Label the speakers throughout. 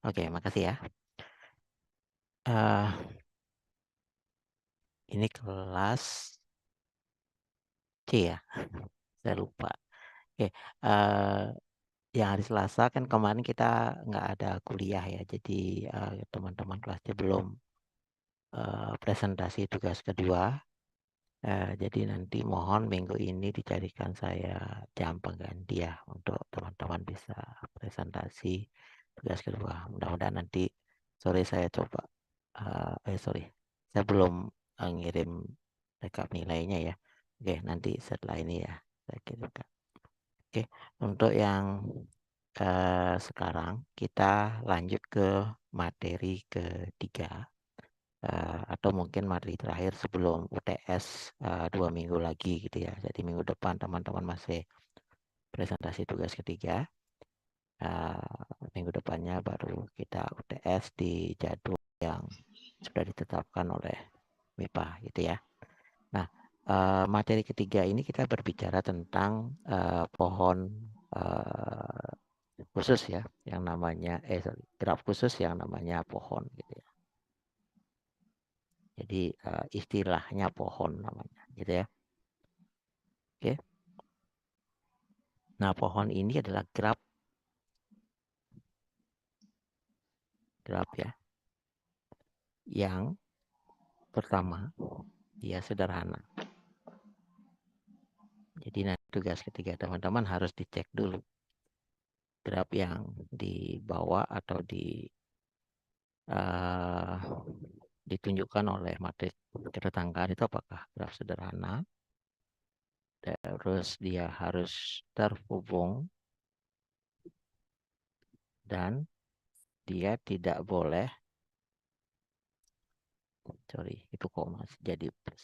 Speaker 1: Oke, makasih ya. Eh, ini kelas C ya, saya lupa. Oke, yang hari Selasa kan kemarin kita nggak ada kuliah ya, jadi teman-teman kelas C belum presentasi tugas kedua. Jadi nanti mohon minggu ini dijadikan saya jam pengganti ya untuk teman-teman bisa presentasi tugas kedua. Mudah-mudahan nanti sore saya coba. Sorry, saya belum ngirim rekap nilainya ya. Oke, nanti setelah ini ya saya kirimkan. Oke, untuk yang sekarang kita lanjut ke materi ketiga. Atau mungkin materi terakhir sebelum UTS 2 minggu lagi gitu ya. Jadi minggu depan teman-teman masih presentasi tugas ketiga. Minggu depannya baru kita UTS di jadwal yang sudah ditetapkan oleh MIPA gitu ya. Nah, materi ketiga ini kita berbicara tentang pohon khusus ya, yang namanya graf khusus yang namanya pohon gitu ya. Jadi istilahnya pohon namanya gitu ya. Oke. Nah, pohon ini adalah graf ya. Yang pertama, dia sederhana. Jadi nanti tugas ketiga teman-teman harus dicek dulu graf yang dibawa atau uh, ditunjukkan oleh materi catatan angka itu apakah graf sederhana, terus dia harus terhubung dan dia tidak boleh, sorry itu kok masih jadi plus.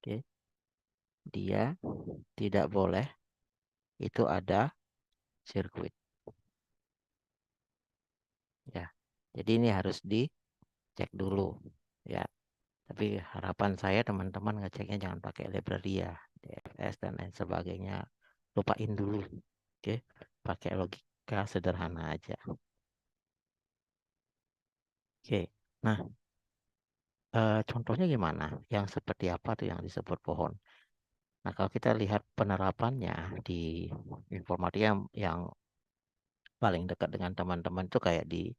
Speaker 1: Oke, dia tidak boleh itu ada sirkuit ya. Jadi ini harus dicek dulu ya. Tapi harapan saya teman-teman ngeceknya jangan pakai library ya, DFS dan lain sebagainya. Lupain dulu. Oke, pakai logika sederhana aja. Oke, nah contohnya gimana? Yang seperti apa tuh yang disebut pohon? Nah, kalau kita lihat penerapannya di informatika yang paling dekat dengan teman-teman itu kayak di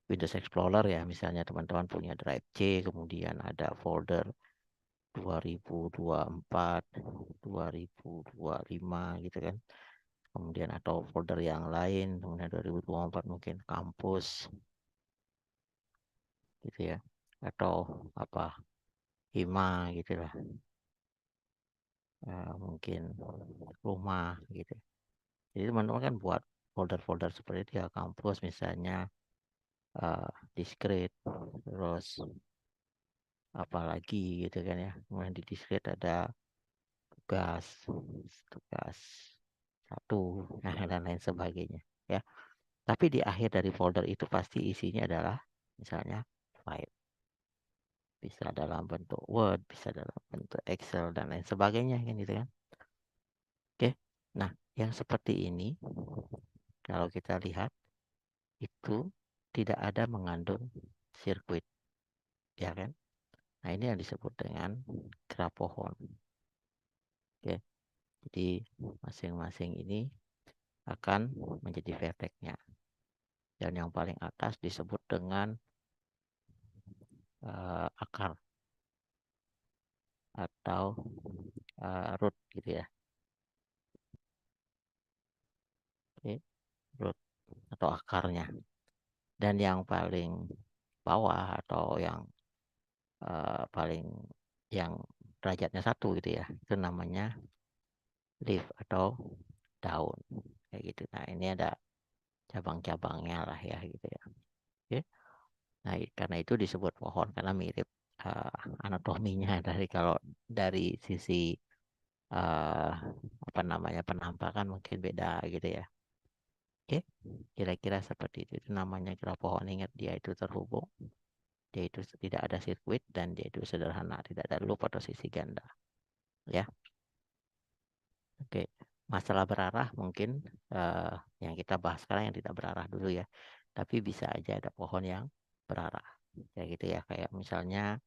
Speaker 1: Windows Explorer ya. Misalnya teman-teman punya drive C, kemudian ada folder 2024, 2025 gitu kan. Kemudian atau folder yang lain, kemudian 2024 mungkin kampus gitu ya. Atau apa, hima gitu lah. Mungkin rumah gitu. Jadi teman-teman kan buat folder-folder seperti itu ya, kampus misalnya discrete, terus apalagi gitu kan ya. Kemudian di discrete ada tugas, tugas satu, nah, dan lain sebagainya ya. Tapi di akhir dari folder itu pasti isinya adalah misalnya file. Bisa dalam bentuk Word, bisa dalam bentuk Excel, dan lain sebagainya kan gitu kan. Oke, nah yang seperti ini kalau kita lihat itu tidak ada mengandung sirkuit, ya kan? Nah ini yang disebut dengan graf pohon. Oke, jadi masing-masing ini akan menjadi vertexnya. Dan yang paling atas disebut dengan akar atau root gitu ya. Oke, root atau akarnya. Dan yang paling bawah atau yang paling yang derajatnya satu gitu ya, itu namanya leaf atau daun kayak gitu. Nah ini ada cabang-cabangnya lah ya gitu ya. Oke. Nah karena itu disebut pohon karena mirip uh, anatominya dari kalau dari sisi uh, apa namanya penampakan mungkin beda gitu ya. Oke, kira-kira seperti itu. Itu namanya kira pohon. Ingat dia itu terhubung, dia itu tidak ada sirkuit dan dia itu sederhana, tidak ada loop atau sisi ganda. Ya, Oke, masalah berarah mungkin yang kita bahas sekarang yang tidak berarah dulu ya. Tapi bisa aja ada pohon yang berarah. Kayak gitu ya, kayak misalnya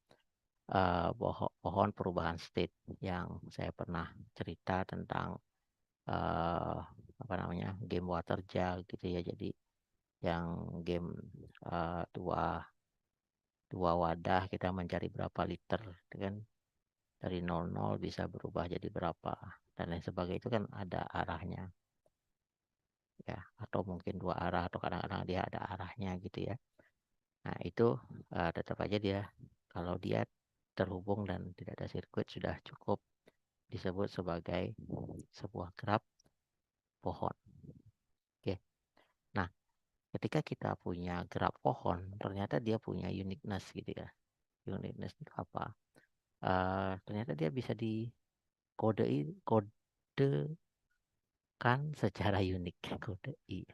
Speaker 1: pohon perubahan state yang saya pernah cerita tentang eh apa namanya game water jug gitu ya. Jadi yang game dua wadah kita mencari berapa liter gitu kan, dari 00 bisa berubah jadi berapa dan lain sebagainya, itu kan ada arahnya ya, atau mungkin dua arah atau kadang-kadang dia ada arahnya gitu ya. Nah itu tetap aja dia, kalau dia terhubung dan tidak ada sirkuit, sudah cukup disebut sebagai sebuah graf pohon. Oke. Nah, ketika kita punya graf pohon, ternyata dia punya uniqueness gitu ya. Uniqueness itu apa? Ternyata dia bisa kodekan secara unik. Kode I.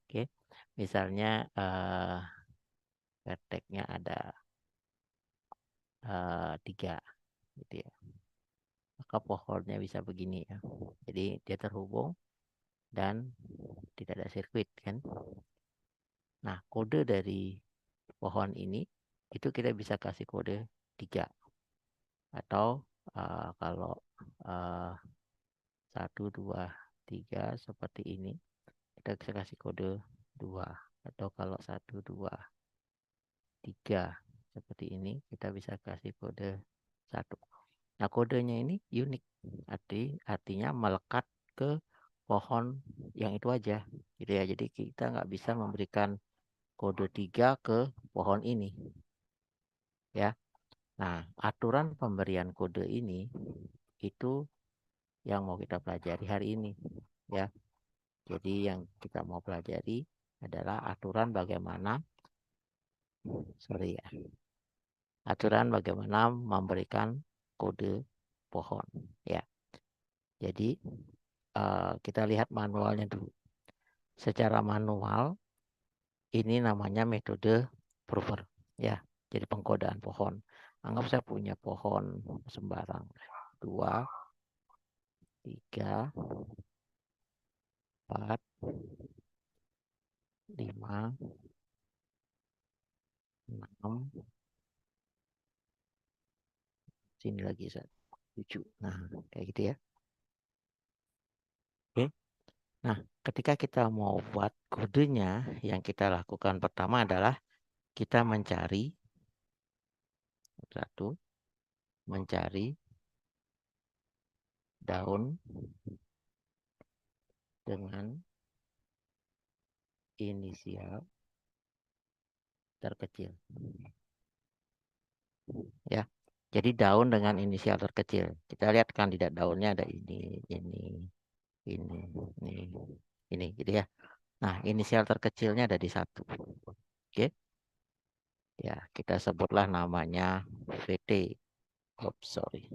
Speaker 1: Oke. Misalnya vertexnya ada 3 gitu ya. Maka pohonnya bisa begini ya. Jadi dia terhubung dan tidak ada sirkuit kan. Nah, kode dari pohon ini itu kita bisa kasih kode 3, atau kalau uh, 1, 2, 3 seperti ini kita bisa kasih kode 2, atau kalau 1, 2, 3 seperti ini kita bisa kasih kode 1. Nah, kodenya ini unik, artinya melekat ke pohon yang itu aja gitu ya. Jadi kita nggak bisa memberikan kode 3 ke pohon ini ya. Nah, aturan pemberian kode ini itu yang mau kita pelajari hari ini ya. Jadi yang kita mau pelajari adalah aturan bagaimana aturan bagaimana memberikan kode pohon ya. Jadi kita lihat manualnya dulu. Secara manual ini namanya metode prover ya. Jadi pengkodaan pohon. Anggap saya punya pohon sembarang 2, 3, 4, 5, 6, sini lagi 7. Nah, kayak gitu ya. Oke. Nah, ketika kita mau buat kodenya, yang kita lakukan pertama adalah kita mencari daun dengan inisial terkecil. Ya. Jadi daun dengan inisial terkecil. Kita lihat kandidat daunnya ada ini, ini gitu ya. Nah, inisial terkecilnya ada di 1. Oke. Ya, kita sebutlah namanya VT. Oh, sorry.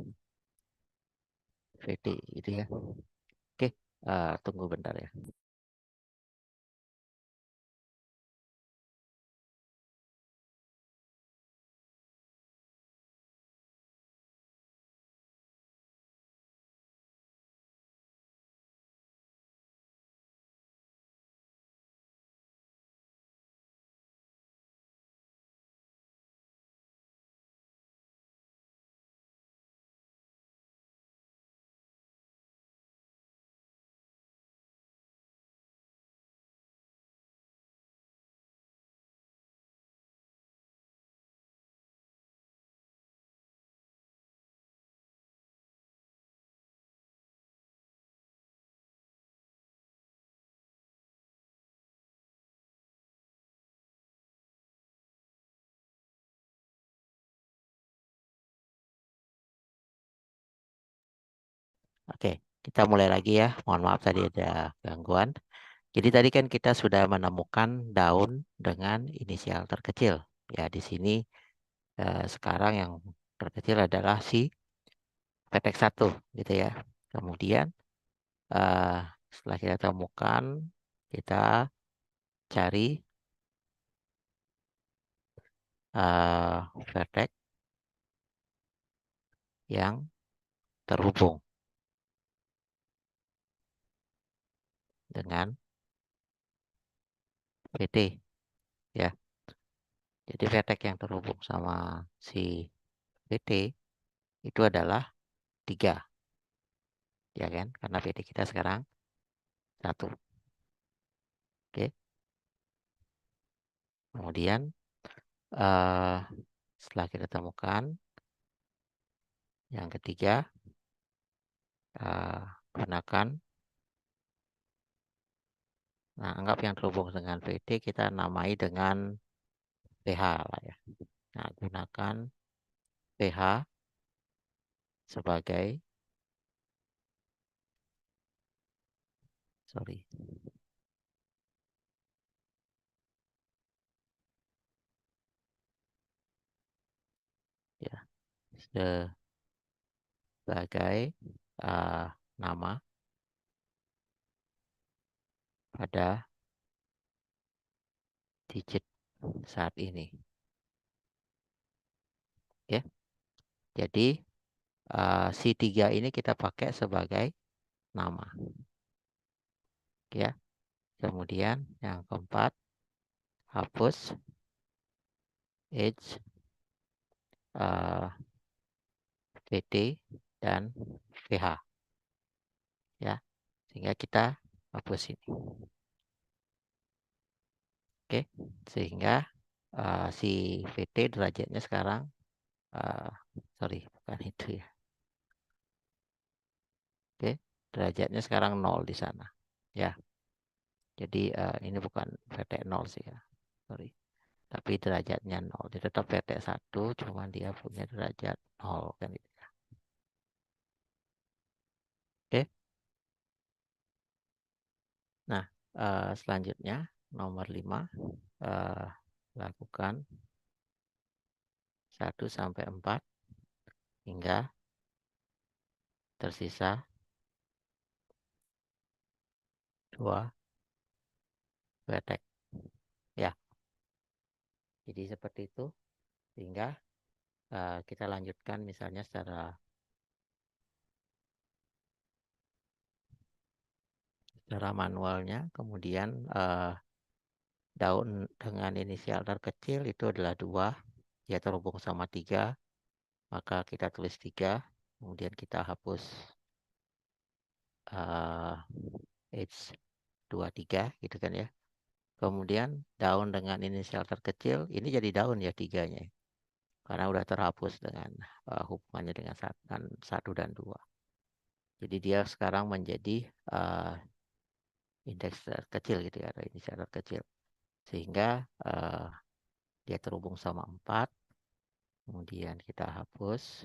Speaker 1: VT gitu ya. Oke, tunggu bentar ya. Oke, kita mulai lagi ya. Mohon maaf tadi ada gangguan. Jadi tadi kan kita sudah menemukan daun dengan inisial terkecil. Ya, di sini sekarang yang terkecil adalah si petek 1 gitu ya. Kemudian eh, setelah kita temukan, kita cari vertex yang terhubung. dengan VT, ya. Jadi vertex yang terhubung sama si VT itu adalah 3, ya kan? Karena VT kita sekarang 1. Oke. Kemudian eh, setelah kita temukan yang ketiga, eh, gunakan, nah anggap yang terhubung dengan VT kita namai dengan pH lah ya. Nah, gunakan pH sebagai, sorry, ya, sebagai nama pada digit saat ini. Ya, jadi si 3 ini kita pakai sebagai nama. Ya, kemudian yang keempat, hapus age, VT, dan VH. Ya, sehingga kita hapus ini. Oke, sehingga si VT derajatnya sekarang, sorry, bukan itu ya. Oke, derajatnya sekarang 0 di sana. Ya, jadi ini bukan VT 0 sih ya, sorry. Tapi derajatnya 0. Dia tetap VT 1, cuman dia punya derajat 0 kan gitu ya. Oke. Nah, selanjutnya nomor 5, lakukan 1 sampai 4 hingga tersisa 2 vertex. Ya, jadi seperti itu. Sehingga kita lanjutkan misalnya secara manualnya. Kemudian daun dengan inisial terkecil itu adalah 2, dia terhubung sama 3, maka kita tulis 3, kemudian kita hapus H23 gitu kan ya. Kemudian daun dengan inisial terkecil ini jadi daun ya 3-nya, karena udah terhapus dengan hubungannya dengan 1 dan 2. Jadi dia sekarang menjadi indeks terkecil gitu ya, atau inisial terkecil. Sehingga dia terhubung sama 4, kemudian kita hapus.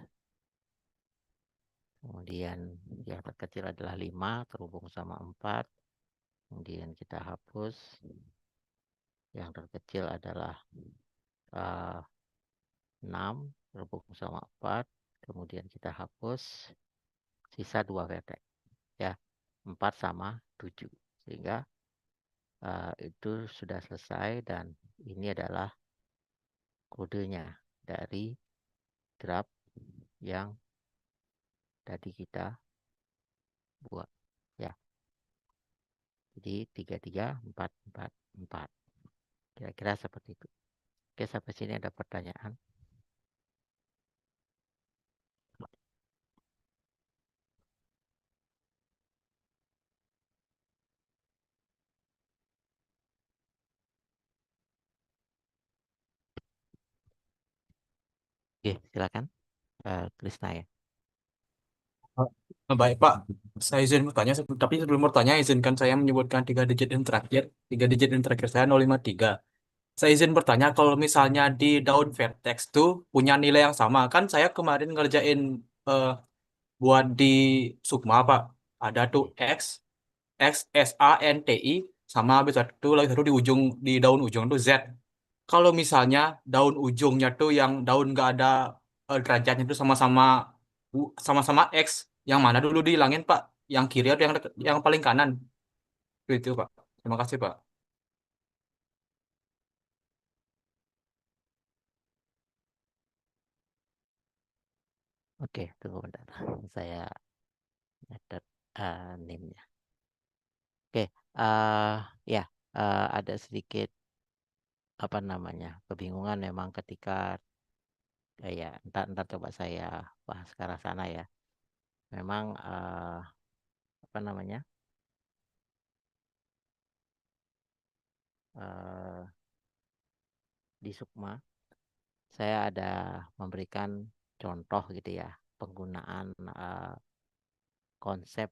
Speaker 1: Kemudian yang terkecil adalah 5 terhubung sama 4, kemudian kita hapus. Yang terkecil adalah 6 terhubung sama 4, kemudian kita hapus. Sisa 2 vertex ya, 4 sama 7. Sehingga itu sudah selesai, dan ini adalah kodenya dari graf yang tadi kita buat ya. Jadi 3 3 4 4 4. Kira-kira seperti itu. Oke, sampai sini ada pertanyaan? Oke, silakan Krisna ya.
Speaker 2: Baik Pak, saya izin bertanya, tapi sebelum bertanya izinkan saya menyebutkan 3 digit yang terakhir. 3 digit yang terakhir saya 053. Saya izin bertanya, kalau misalnya di daun vertex tuh punya nilai yang sama, kan saya kemarin ngerjain eh, buat di Sukma Pak, ada tuh
Speaker 1: Oke.
Speaker 2: X, X, S, A, N, T, I, sama habis itu lagi satu di ujung, di daun ujung tuh Z. Kalau misalnya daun ujungnya tuh yang daun nggak ada derajatnya itu sama-sama sama-sama X, yang mana dulu dihilangin Pak? Yang kiri atau yang paling kanan? Itu Pak. Terima kasih Pak.
Speaker 1: Oke, tunggu bentar. Saya nyatet NIM-nya. Oke, eh ya, ada sedikit apa namanya kebingungan memang ketika ya ntar coba saya bahas ke arah sana ya. Memang apa namanya eh di Sukma saya ada memberikan contoh gitu ya penggunaan konsep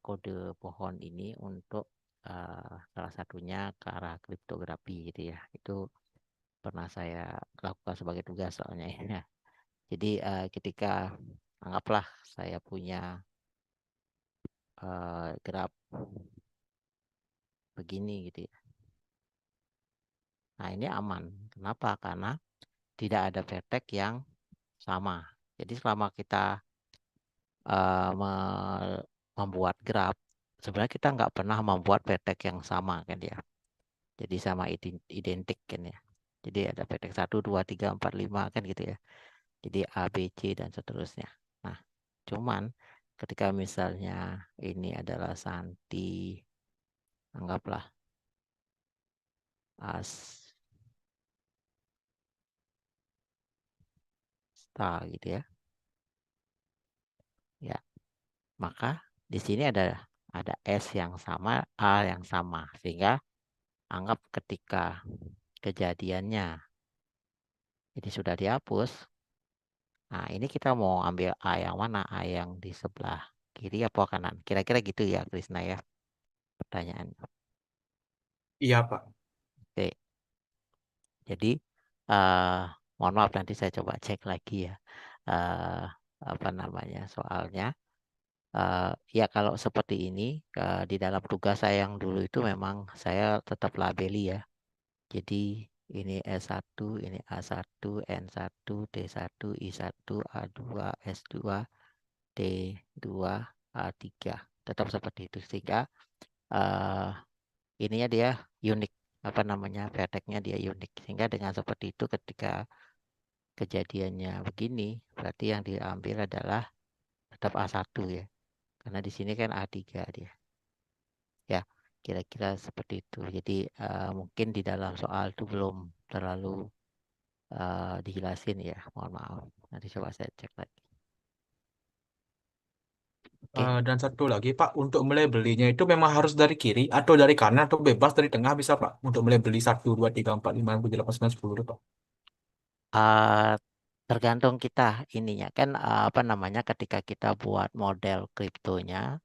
Speaker 1: kode pohon ini untuk salah satunya ke arah kriptografi gitu ya. Itu pernah saya lakukan sebagai tugas soalnya ya. Jadi ketika anggaplah saya punya graf begini gitu ya. Nah ini aman. Kenapa? Karena tidak ada vertex yang sama. Jadi selama kita membuat graf, sebenarnya kita nggak pernah membuat vertex yang sama kan ya. Jadi sama identik kan ya. Jadi ada vertex 1, 2, 3, 4, 5 kan gitu ya. Jadi A, B, C dan seterusnya. Nah, cuman ketika misalnya ini adalah Santi, anggaplah Asta gitu ya. Ya, maka di sini ada S yang sama, A yang sama. Sehingga anggap ketika kejadiannya ini sudah dihapus. Nah, ini kita mau ambil A yang mana? A yang di sebelah kiri apa kanan? Kira-kira gitu ya, Krisna ya, pertanyaan.
Speaker 2: Iya, Pak.
Speaker 1: Oke, jadi eh mohon maaf nanti saya coba cek lagi ya. eh apa namanya soalnya. Ya kalau seperti ini di dalam tugas saya yang dulu itu memang saya tetap labeli ya. Jadi ini S1, ini A1, N1, T1, I1, A2, S2, T2, A3. Tetap seperti itu sehingga eh ininya dia unik apa namanya vertexnya dia unik sehingga dengan seperti itu ketika kejadiannya begini berarti yang diambil adalah tetap A1 ya karena di sini kan A3 dia ya kira-kira seperti itu jadi mungkin di dalam soal itu belum terlalu dijelasin ya mohon maaf nanti coba saya cek lagi oke.
Speaker 2: Dan satu lagi, Pak, untuk melebelinya itu memang harus dari kiri atau dari kanan atau bebas dari tengah bisa, Pak? Untuk melebeli 1, 2, 3, 4, 5, 6, 7, 8, 9, 10 itu, Pak.
Speaker 1: Eh, Tergantung kita ininya kan apa namanya ketika kita buat model kriptonya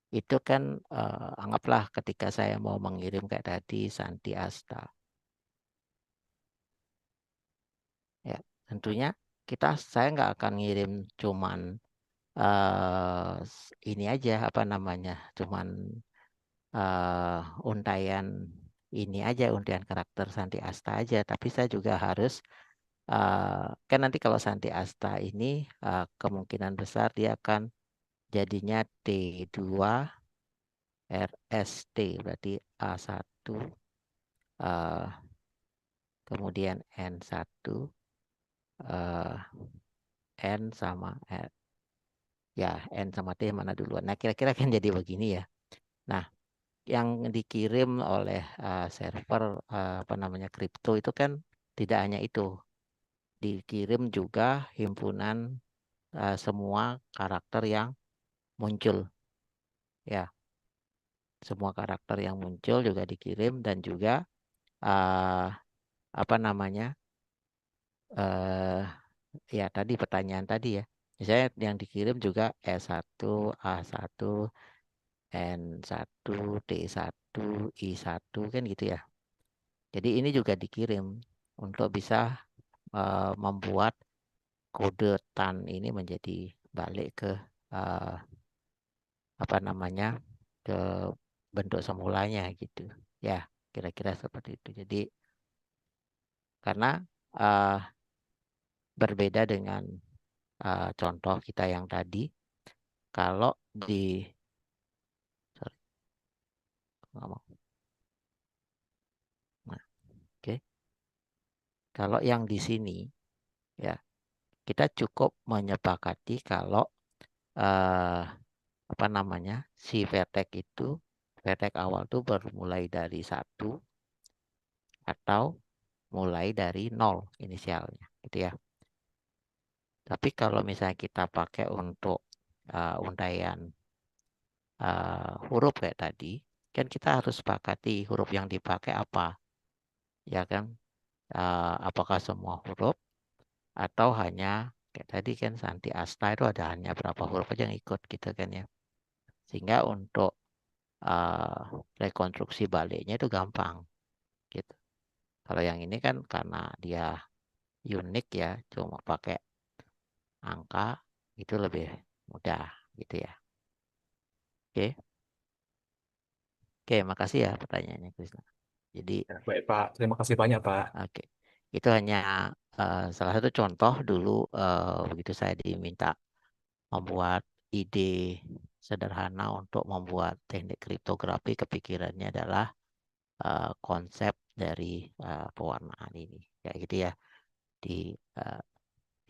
Speaker 1: itu kan anggaplah ketika saya mau mengirim kayak tadi Santi Asta ya tentunya saya nggak akan ngirim cuman ini aja apa namanya cuman untayan ini aja untayan karakter Santi Asta aja tapi saya juga harus kan nanti kalau Santi Asta ini kemungkinan besar dia akan jadinya T2 RST berarti A1 eh, kemudian N1 eh, N sama ya N sama T mana duluan. Nah, kira-kira kan jadi begini ya. Nah, yang dikirim oleh server apa namanya kripto itu kan tidak hanya itu, dikirim juga himpunan semua karakter yang muncul. Ya, semua karakter yang muncul juga dikirim dan juga eh, apa namanya eh ya tadi pertanyaan tadi ya. Misalnya yang dikirim juga S1, A1, N1, T1, I1 kan gitu ya. Jadi ini juga dikirim untuk bisa membuat kode TAN ini menjadi balik ke eh, apa namanya ke bentuk semulanya gitu. Ya, kira-kira seperti itu. Jadi karena eh, berbeda dengan contoh kita yang tadi, kalau di sorry, nggak mau. Nah, oke. Kalau yang di sini ya kita cukup menyepakati kalau eh, apa namanya si vertex itu vertex awal tuh bermulai dari 1 atau mulai dari 0 inisialnya gitu ya. Tapi kalau misalnya kita pakai untuk undayan huruf kayak tadi, kan kita harus sepakati huruf yang dipakai apa, ya kan? Apakah semua huruf atau hanya kayak tadi kan Santi Asta itu ada hanya berapa huruf aja yang ikut gitu kan ya. Sehingga untuk rekonstruksi baliknya itu gampang gitu. Kalau yang ini kan karena dia unik ya, cuma pakai angka itu lebih mudah gitu ya. Oke, oke, makasih ya pertanyaannya Krisna. Jadi,
Speaker 2: Ya, baik Pak, terima kasih banyak Pak.
Speaker 1: oke, itu hanya salah satu contoh dulu begitu saya diminta membuat ide sederhana untuk membuat teknik kriptografi, kepikirannya adalah konsep dari pewarnaan ini, kayak gitu ya. Di eh,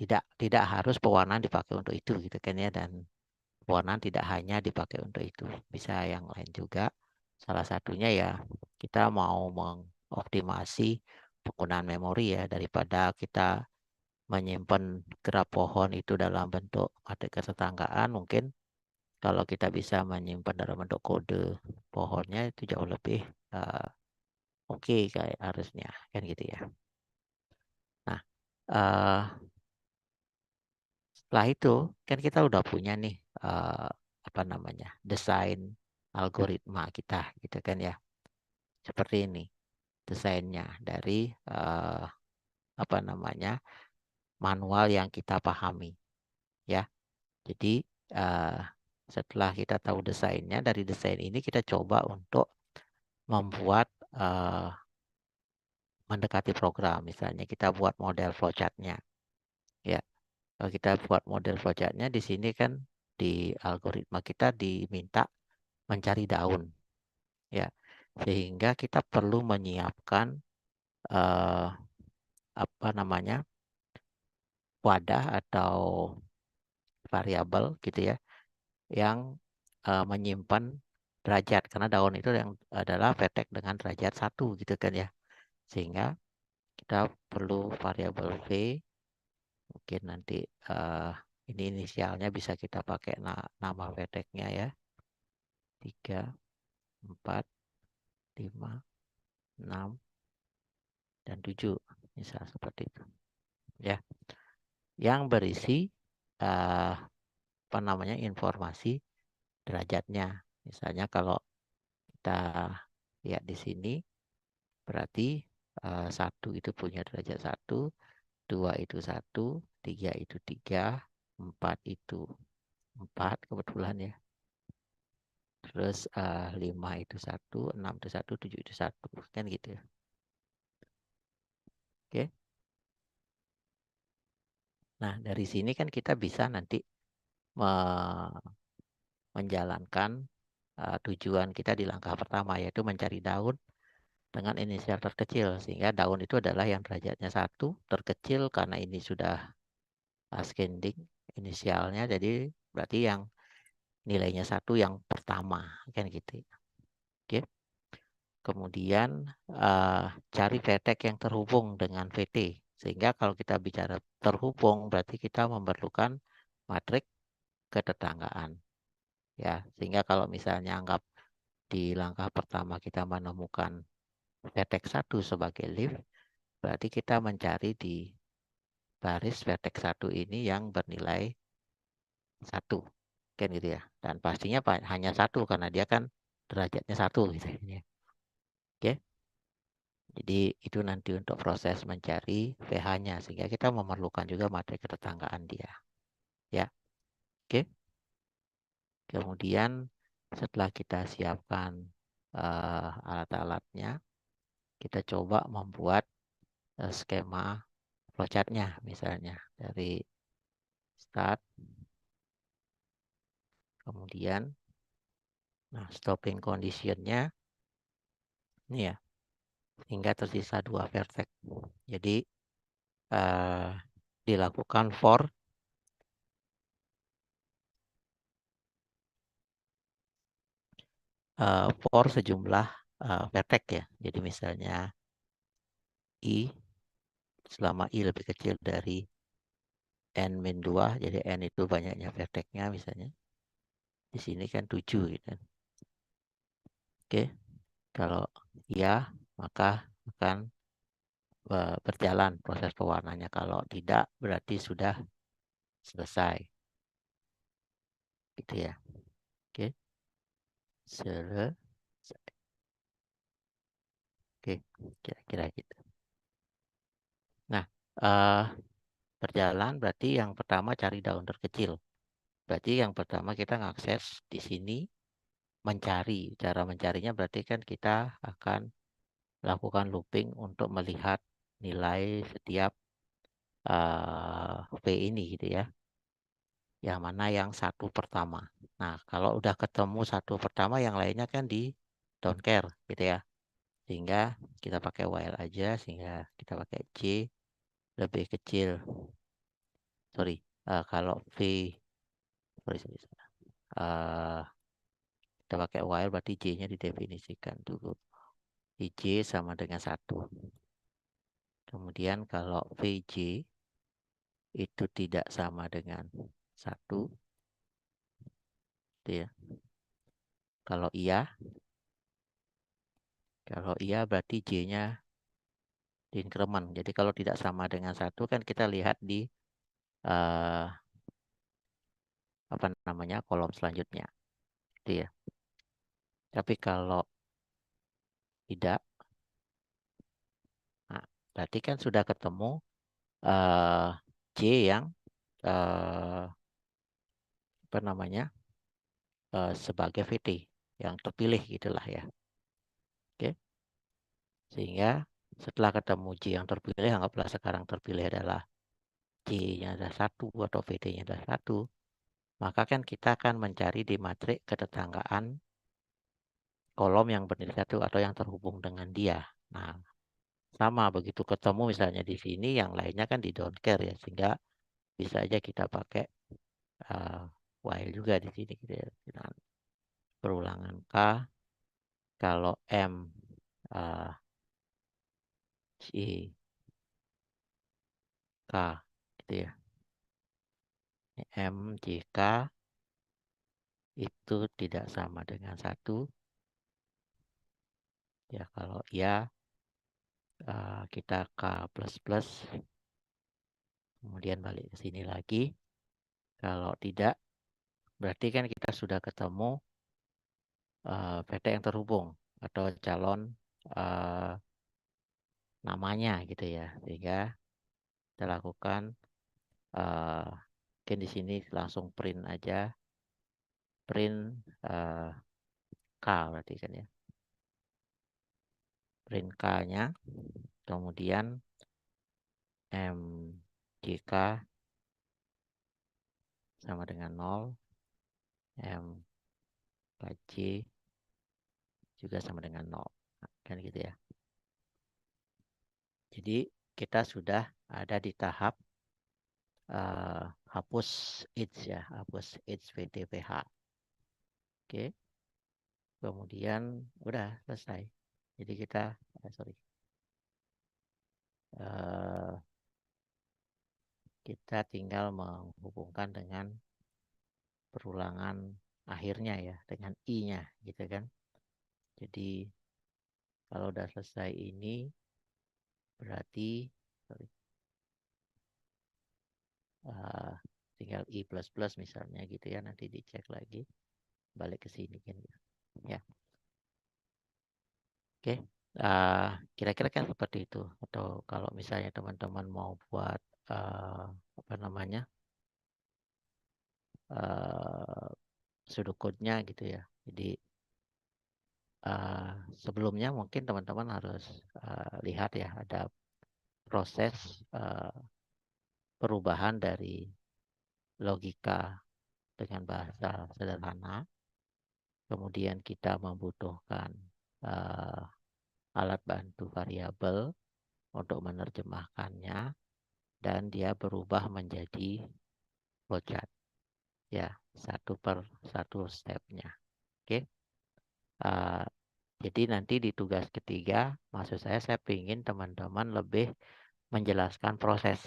Speaker 1: tidak tidak harus pewarnaan dipakai untuk itu gitu kan ya, dan pewarnaan tidak hanya dipakai untuk itu, bisa yang lain juga. Salah satunya ya kita mau mengoptimasi penggunaan memori ya, daripada kita menyimpan graf pohon itu dalam bentuk matriks ketetanggaan, mungkin kalau kita bisa menyimpan dalam bentuk kode pohonnya itu jauh lebih uh, oke kayak harusnya kan gitu ya. Nah, uh, setelah itu kan kita udah punya nih apa namanya desain algoritma kita gitu kan ya. Seperti ini desainnya dari uh, apa namanya manual yang kita pahami ya. Jadi uh, setelah kita tahu desainnya, dari desain ini kita coba untuk membuat mendekati program. Misalnya kita buat model flowchartnya ya. Kalau kita buat model flowchartnya, di sini kan di algoritma kita diminta mencari daun ya, sehingga kita perlu menyiapkan eh, apa namanya wadah atau variabel gitu ya, yang menyimpan derajat, karena daun itu yang adalah vertex dengan derajat 1 gitu kan ya, sehingga kita perlu variabel v. Mungkin nanti ini inisialnya bisa kita pakai nama vertexnya ya, 3, 4, 5, 6, dan 7 misal seperti itu ya, yang berisi uh, apa namanya informasi derajatnya. Misalnya kalau kita lihat di sini berarti 1 itu punya derajat 1, 2 itu 1, 3 itu 3, 4 itu 4 kebetulan ya. Terus 5 itu 1, 6 itu 1, 7 itu 1 kan gitu ya. Oke. Nah, dari sini kan kita bisa nanti menjalankan tujuan kita di langkah pertama, yaitu mencari daun dengan inisial terkecil, sehingga daun itu adalah yang derajatnya 1 terkecil, karena ini sudah ascending inisialnya, jadi berarti yang nilainya 1 yang pertama kan gitu ya. Oke. Kemudian cari vertex yang terhubung dengan VT, sehingga kalau kita bicara terhubung berarti kita memerlukan matriks ketetanggaan ya, sehingga kalau misalnya anggap di langkah pertama kita menemukan vertex 1 sebagai leaf, berarti kita mencari di baris vertex 1 ini yang bernilai 1 kan gitu ya, dan pastinya hanya 1 karena dia kan derajatnya 1 gitu ya. Oke, jadi itu nanti untuk proses mencari pH-nya, sehingga kita memerlukan juga matriks ketetanggaan dia ya. Oke, kemudian setelah kita siapkan alat-alatnya, kita coba membuat skema flowchartnya, misalnya dari start, kemudian nah stopping conditionnya ini ya, hingga tersisa 2 vertex. Jadi dilakukan for for sejumlah vertex ya. Jadi misalnya I selama I lebih kecil dari N-2, jadi N itu banyaknya vertexnya misalnya. Di sini kan 7 gitu. Oke, kalau iya maka akan berjalan proses pewarnanya. Kalau tidak berarti sudah selesai. Gitu ya. Oke, selesai. Oke, kira-kira gitu. Nah, berjalan berarti yang pertama cari daun terkecil. Berarti yang pertama kita ngakses di sini mencari. Cara mencarinya berarti kan kita akan lakukan looping untuk melihat nilai setiap V ini gitu ya. Yang mana yang satu pertama. Nah, kalau udah ketemu satu pertama, yang lainnya kan di don't care gitu ya. Sehingga kita pakai while aja, sehingga kita pakai J lebih kecil. Sorry, kalau V, sorry. Uh, kita pakai while berarti J-nya didefinisikan dulu. J sama dengan 1. Kemudian kalau VJ itu tidak sama dengan 1, gitu ya. Kalau iya berarti J-nya di increment. Jadi kalau tidak sama dengan 1 kan kita lihat di uh, apa namanya kolom selanjutnya, gitu ya. Tapi kalau tidak, nah, berarti kan sudah ketemu uh, J yang uh, apa namanya sebagai VT yang terpilih gitulah ya. Oke, sehingga setelah ketemu J yang terpilih, anggaplah sekarang terpilih adalah J-nya adalah 1 atau VT-nya adalah 1, maka kan kita akan mencari di matriks ketetanggaan kolom yang bernilai 1 atau yang terhubung dengan dia. Nah, sama begitu ketemu misalnya di sini, yang lainnya kan di don't care ya, sehingga bisa aja kita pakai uh, while juga di sini gitu ya. Nah, perulangan K, kalau M uh, C K gitu ya. M JK itu tidak sama dengan 1. Ya, kalau ya kita K plus plus, kemudian balik ke sini lagi. Kalau tidak, berarti kan kita sudah ketemu PT yang terhubung atau calon uh, namanya gitu ya. Sehingga kita lakukan mungkin di sini langsung print aja, print K berarti kan ya. Print K-nya, kemudian MJK sama dengan 0, MKJ juga sama dengan 0. Nah, kan gitu ya. Jadi kita sudah ada di tahap hapus each ya, hapus each VTPH. Oke, kemudian udah selesai. Jadi kita, kita tinggal menghubungkan dengan perulangan akhirnya ya, dengan I-nya gitu kan. Jadi kalau udah selesai ini berarti tinggal I plus plus misalnya gitu ya, nanti dicek lagi balik ke sini kan ya. Oke, kira-kira kan seperti itu. Atau kalau misalnya teman-teman mau buat apa namanya pseudocode-nya gitu ya. Jadi sebelumnya mungkin teman-teman harus lihat ya, ada proses perubahan dari logika dengan bahasa sederhana. Kemudian kita membutuhkan alat bantu variabel untuk menerjemahkannya, dan dia berubah menjadi flowchart ya, satu per satu stepnya. Oke, Uh, jadi nanti di tugas ketiga, maksud saya ingin teman-teman lebih menjelaskan proses,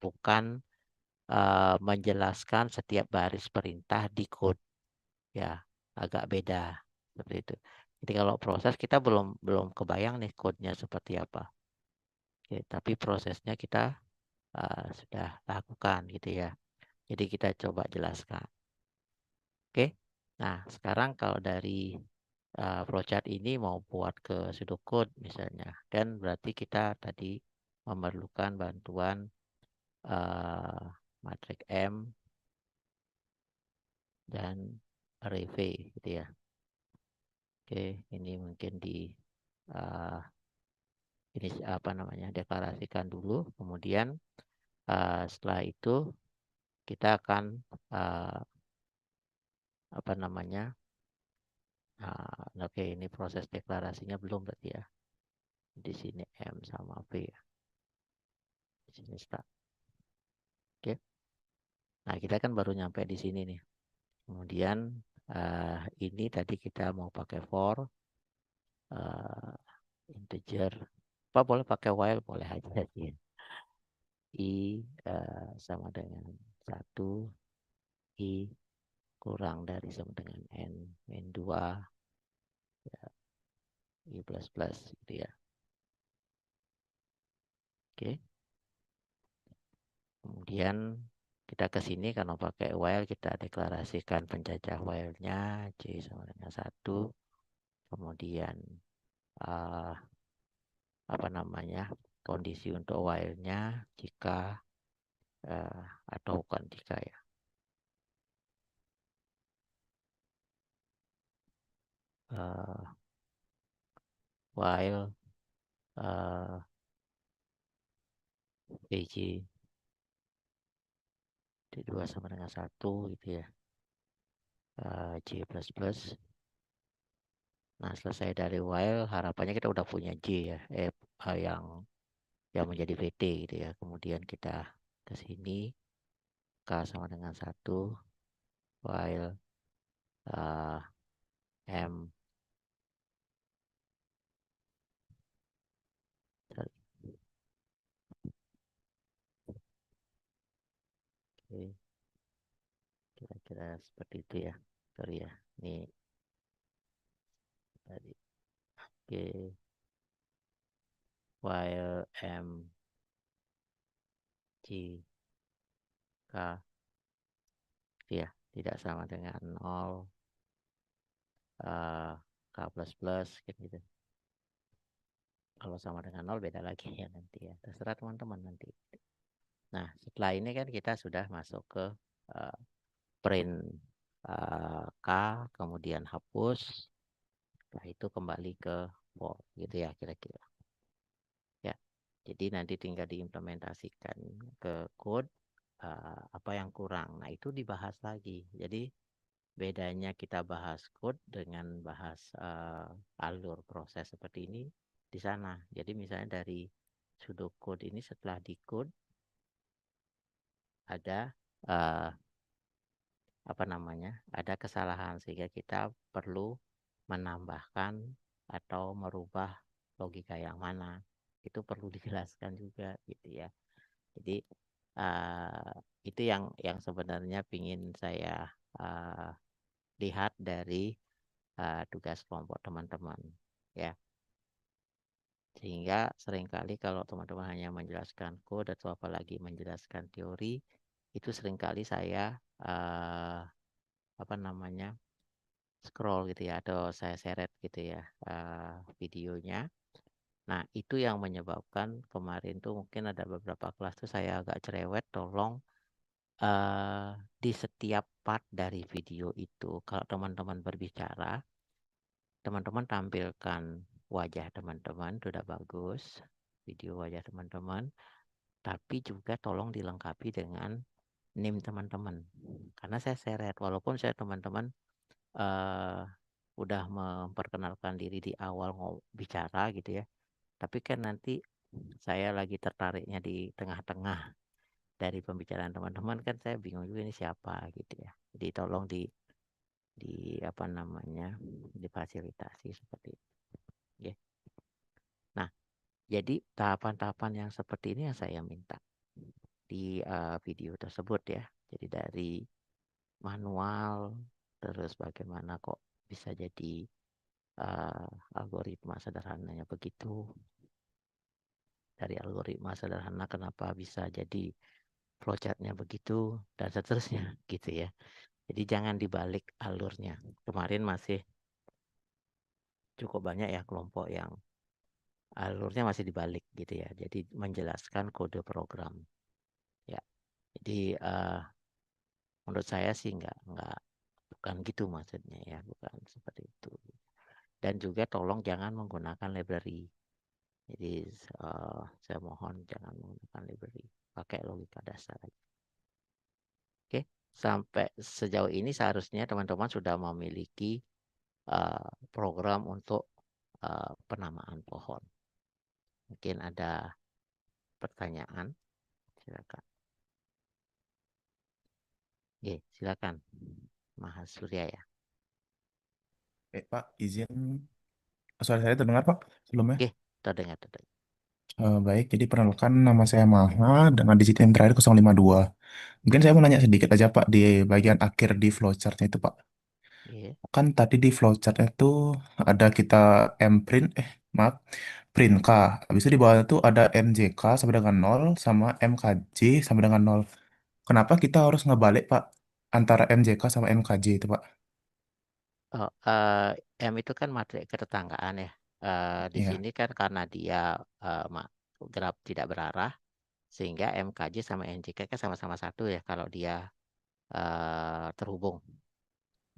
Speaker 1: bukan menjelaskan setiap baris perintah di code. Ya, agak beda seperti itu. Jadi kalau proses kita belum belum kebayang nih code-nya seperti apa. Oke, tapi prosesnya kita sudah lakukan gitu ya. Jadi kita coba jelaskan. Oke. Nah, sekarang kalau dari flowchart ini mau buat ke pseudocode misalnya, dan berarti kita tadi memerlukan bantuan uh, matriks M dan array V gitu ya. Oke, ini mungkin di uh, ini apa namanya deklarasikan dulu, kemudian setelah itu kita akan uh, apa namanya oke ini proses deklarasinya belum berarti ya. Di sini M sama V ya. Di sini start. Oke. Nah, kita kan baru nyampe di sini nih. Kemudian ini tadi kita mau pakai for integer. Apa boleh pakai while boleh aja sih. I sama dengan 1, I kurang dari sama dengan N, N2, ya, I plus plus gitu ya. Oke. Kemudian kita ke sini karena pakai while kita deklarasikan penjajah while-nya C sama dengan 1. Kemudian uh, apa namanya kondisi untuk while-nya jika atau bukan jika ya uh, while PJ D2 sama dengan 1 gitu ya, J plus plus. Nah, selesai dari while harapannya kita udah punya J ya, yang menjadi VT gitu ya. Kemudian kita ke sini K sama dengan 1 while uh, M sorry. Oke, kira-kira seperti itu ya. Sorry ya. Ini tadi. Oke, while M J K ya tidak sama dengan 0 K plus plus gitu. Kalau sama dengan 0 beda lagi ya nanti ya. Terserah teman-teman nanti. Nah, setelah ini kan kita sudah masuk ke uh, print K, kemudian hapus. Setelah itu kembali ke for gitu ya kira-kira. Ya. Jadi nanti tinggal diimplementasikan ke code apa yang kurang. Nah, itu dibahas lagi. Jadi bedanya kita bahas code dengan bahas alur proses seperti ini di sana. Jadi misalnya dari pseudocode ini setelah di code ada uh, apa namanya? Ada kesalahan sehingga kita perlu menambahkan atau merubah logika yang mana. Itu perlu dijelaskan juga gitu ya. Jadi uh, itu yang sebenarnya ingin saya uh, lihat dari tugas kelompok teman-teman ya, sehingga seringkali kalau teman-teman hanya menjelaskan kode atau apalagi menjelaskan teori itu seringkali saya apa namanya scroll gitu ya atau saya seret gitu ya videonya. Nah, itu yang menyebabkan kemarin tuh mungkin ada beberapa kelas tuh saya agak cerewet, tolong uh, di setiap part dari video itu kalau teman-teman berbicara teman-teman tampilkan wajah teman-teman sudah bagus, video wajah teman-teman, tapi juga tolong dilengkapi dengan NIM teman-teman. Karena saya seret, walaupun saya teman-teman uh, udah memperkenalkan diri di awal bicara gitu ya, tapi kan nanti saya lagi tertariknya di tengah-tengah dari pembicaraan teman-teman kan saya bingung juga ini siapa gitu ya. Jadi tolong apa namanya, difasilitasi seperti itu. Ya. Nah, jadi tahapan-tahapan yang seperti ini yang saya minta di video tersebut ya. Jadi dari manual, terus bagaimana kok bisa jadi algoritma sederhananya begitu. Dari algoritma sederhana kenapa bisa jadi flowchartnya begitu dan seterusnya gitu ya. Jadi jangan dibalik alurnya. Kemarin masih cukup banyak ya kelompok yang alurnya masih dibalik gitu ya. Jadi menjelaskan kode program ya. Jadi menurut saya sih nggak bukan gitu maksudnya ya, bukan seperti itu. Dan juga tolong jangan menggunakan library. Jadi saya mohon jangan menggunakan library, pakai logika dasar aja. Oke, sampai sejauh ini seharusnya teman-teman sudah memiliki program untuk penamaan pohon. Mungkin ada pertanyaan, silakan. Oke, silakan, Mas Surya ya.
Speaker 3: Pak, izin. Suara saya terdengar, Pak, sebelumnya?
Speaker 1: Oke, terdengar, terdengar.
Speaker 3: Baik, jadi perkenalkan nama saya Maha dengan digit yang terakhir 052. Mungkin saya mau nanya sedikit aja, Pak, di bagian akhir di flowchart-nya itu, Pak.
Speaker 1: Oke.
Speaker 3: Kan tadi di flowchart itu ada kita mprint, maaf, print K. Habis itu di bawah itu ada MJK sama dengan 0 sama MKJ sama dengan 0. Kenapa kita harus ngebalik, Pak, antara MJK sama MKJ itu, Pak?
Speaker 1: Oh, M itu kan matrik ketetanggaan ya. Di
Speaker 3: Iya,
Speaker 1: sini kan karena dia graf tidak berarah, sehingga MKJ sama NJK kan sama-sama satu ya kalau dia terhubung.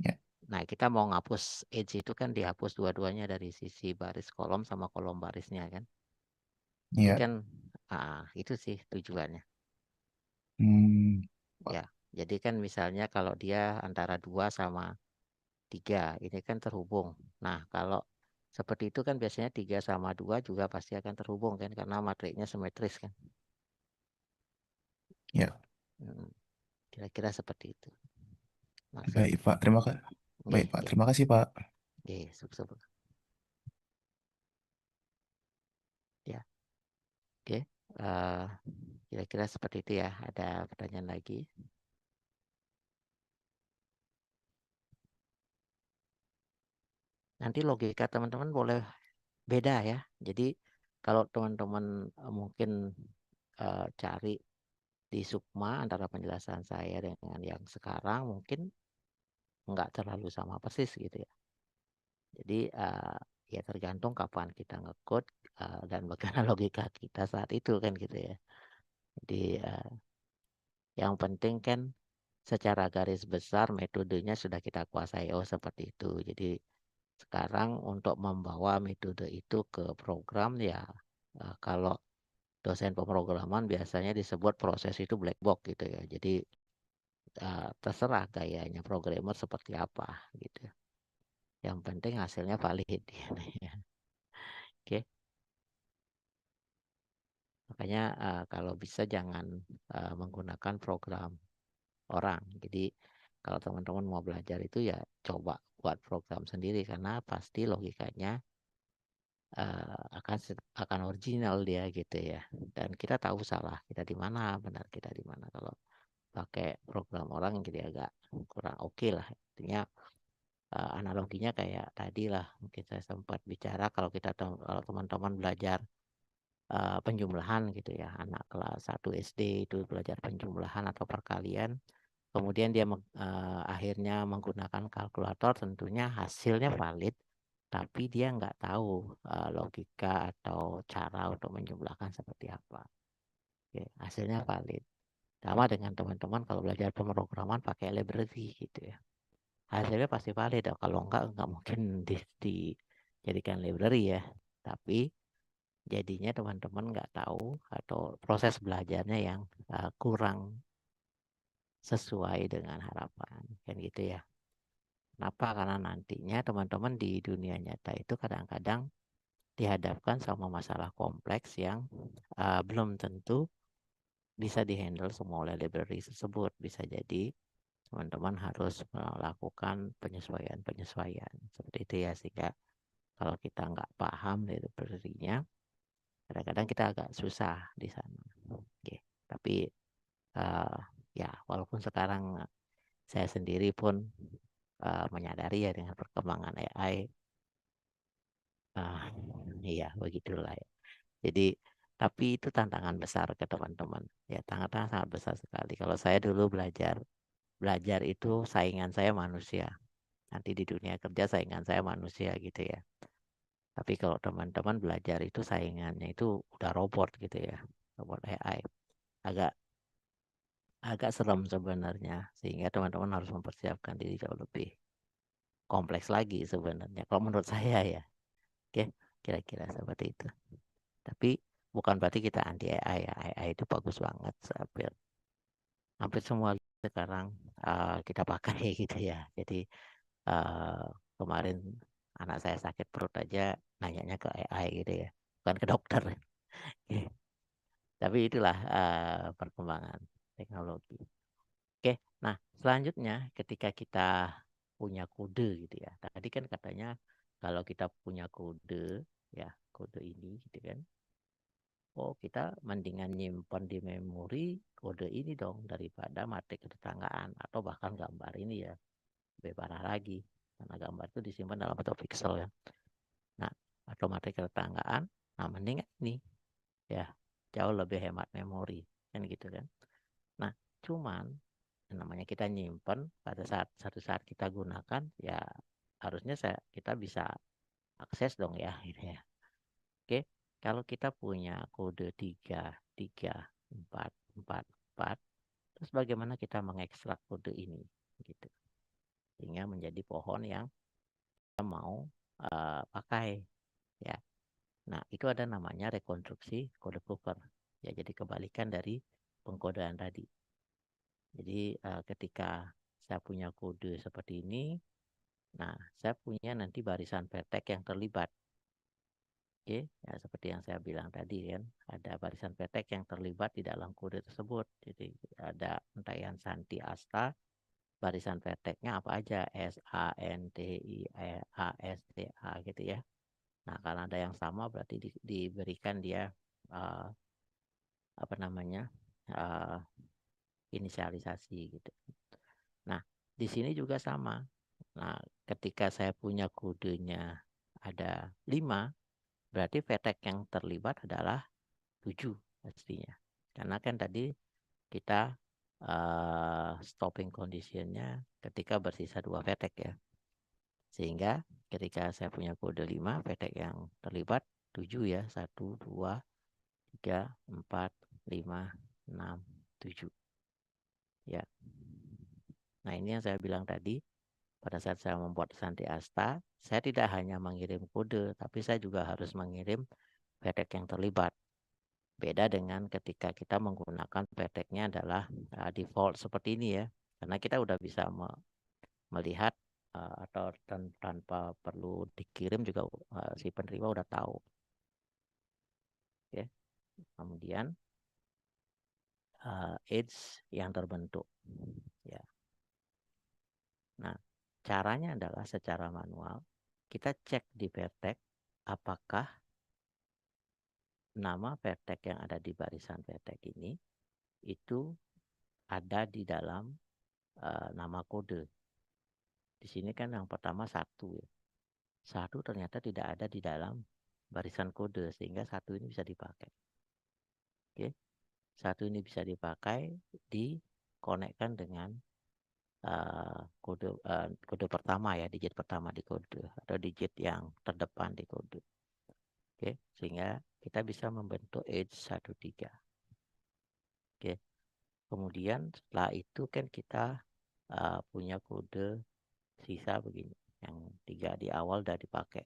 Speaker 3: iya,
Speaker 1: Nah, kita mau ngapus edge itu kan dihapus dua-duanya dari sisi baris kolom sama kolom barisnya kan. Jadi
Speaker 3: iya.
Speaker 1: kan itu sih tujuannya.
Speaker 3: Hmm, Pak,
Speaker 1: Ya, jadi kan misalnya kalau dia antara 2 sama 3 ini kan terhubung. Nah, kalau seperti itu kan biasanya 3 sama 2 juga pasti akan terhubung kan karena matriknya simetris kan.
Speaker 3: ya.
Speaker 1: Hmm, kira-kira seperti itu.
Speaker 3: Baik,
Speaker 1: Maksudnya.
Speaker 3: Pak. Terima kasih.
Speaker 1: Oke,
Speaker 3: Baik, Pak.
Speaker 1: oke.
Speaker 3: Terima kasih, Pak.
Speaker 1: Oke, sub-sub. Ya, oke. Eh, kira-kira seperti itu ya. Ada pertanyaan lagi? Nanti logika teman-teman boleh beda ya. Jadi kalau teman-teman mungkin cari di Sukma antara penjelasan saya dengan yang sekarang mungkin nggak terlalu sama persis gitu ya. Jadi ya tergantung kapan kita ngecode dan bagaimana logika kita saat itu kan gitu ya. Jadi yang penting kan secara garis besar metodenya sudah kita kuasai. Oh seperti itu. Jadi sekarang untuk membawa metode itu ke program ya kalau dosen pemrograman biasanya disebut proses itu black box gitu ya. Jadi terserah gayanya programmer seperti apa gitu. Yang penting hasilnya valid ya. Oke, makanya kalau bisa jangan menggunakan program orang. Jadi kalau teman-teman mau belajar itu ya coba buat program sendiri karena pasti logikanya akan original dia gitu ya. Dan kita tahu salah kita di mana, benar kita di mana. Kalau pakai program orang jadi agak kurang oke lah. Artinya analoginya kayak tadi lah mungkin saya sempat bicara kalau kalau teman-teman belajar penjumlahan gitu ya, anak kelas 1 SD itu belajar penjumlahan atau perkalian, kemudian dia akhirnya menggunakan kalkulator, tentunya hasilnya valid tapi dia nggak tahu logika atau cara untuk menjumlahkan seperti apa. Oke, hasilnya valid. Sama dengan teman-teman kalau belajar pemrograman pakai library gitu ya, hasilnya pasti valid. Kalau nggak mungkin dijadikan library ya. Tapi jadinya teman-teman nggak tahu atau proses belajarnya yang kurang sesuai dengan harapan kan gitu ya. Kenapa? Karena nantinya teman-teman di dunia nyata itu kadang-kadang dihadapkan sama masalah kompleks yang belum tentu bisa dihandle semua oleh library tersebut. Bisa jadi teman-teman harus melakukan penyesuaian seperti itu ya, sehingga kalau kita nggak paham library-nya, kadang-kadang kita agak susah di sana. Oke, tapi ya walaupun sekarang saya sendiri pun menyadari ya dengan perkembangan AI, iya begitulah ya. Jadi tapi itu tantangan besar ke teman-teman. Ya, tantangan sangat besar sekali. Kalau saya dulu belajar itu saingan saya manusia. Nanti di dunia kerja saingan saya manusia gitu ya. Tapi kalau teman-teman belajar itu saingannya itu udah robot gitu ya. Robot AI. Agak agak serem sebenarnya, sehingga teman-teman harus mempersiapkan diri jauh lebih kompleks lagi sebenarnya. Kalau menurut saya ya. Oke, kira-kira seperti itu. Tapi bukan berarti kita anti AI ya. AI itu bagus banget. Hampir semua sekarang kita pakai gitu ya. Jadi kemarin anak saya sakit perut aja nanyanya ke AI gitu ya, bukan ke dokter. Tapi itulah perkembangan teknologi. Oke, nah selanjutnya ketika kita punya kode gitu ya. Tadi kan katanya kalau kita punya kode ya, kode ini gitu kan. Oh, kita mendingan nyimpan di memori kode ini dong daripada materi ketetanggaan atau bahkan gambar ini ya. Lebih parah lagi. Karena gambar itu disimpan dalam bentuk pixel ya. Nah, atau materi ketetanggaan, nah mending ini ya jauh lebih hemat memori kan gitu kan. Nah, cuman namanya kita nyimpan pada saat satu saat kita gunakan ya harusnya kita bisa akses dong ya gitu ya. Oke, kalau kita punya kode 3, 3, 4, 4, 4, terus bagaimana kita mengekstrak kode ini gitu. Sehingga menjadi pohon yang kita mau pakai ya. Nah, itu ada namanya rekonstruksi kode Cooper. Ya, jadi kebalikan dari pengkodean tadi. Jadi ketika saya punya kode seperti ini, nah saya punya nanti barisan petek yang terlibat. Oke, ya seperti yang saya bilang tadi kan, ada barisan petek yang terlibat di dalam kode tersebut. Jadi ada untayan Santi Asta, barisan peteknya apa aja, SANTI A S T A gitu ya. Nah, kalau ada yang sama berarti diberikan dia uh, apa namanya uh, inisialisasi gitu. Nah, di sini juga sama. Nah, ketika saya punya kodenya ada 5, berarti petek yang terlibat adalah 7 pastinya. Karena kan tadi kita stopping conditionnya ketika bersisa 2 petek ya. Sehingga ketika saya punya kode 5, petek yang terlibat 7 ya. 1, 2, 3, 4, 5, 6, 7. Ya. Nah, ini yang saya bilang tadi, pada saat saya membuat Santi Asta, saya tidak hanya mengirim kode, tapi saya juga harus mengirim petek yang terlibat. Beda dengan ketika kita menggunakan peteknya adalah default seperti ini ya. Karena kita udah bisa melihat atau tanpa perlu dikirim juga si penerima udah tahu. Oke. Kemudian edge yang terbentuk. Ya. Nah, caranya adalah secara manual. Kita cek di petek apakah nama petek yang ada di barisan petek ini itu ada di dalam nama kode. Di sini kan yang pertama 1 ya. 1 ternyata tidak ada di dalam barisan kode sehingga 1 ini bisa dipakai. Oke. 1 ini bisa dipakai dikonekkan dengan kode pertama ya, digit pertama di kode atau digit yang terdepan di kode. Oke, sehingga kita bisa membentuk edge 13. Oke. Kemudian setelah itu kan kita punya kode sisa begini, yang 3 di awal udah dipakai.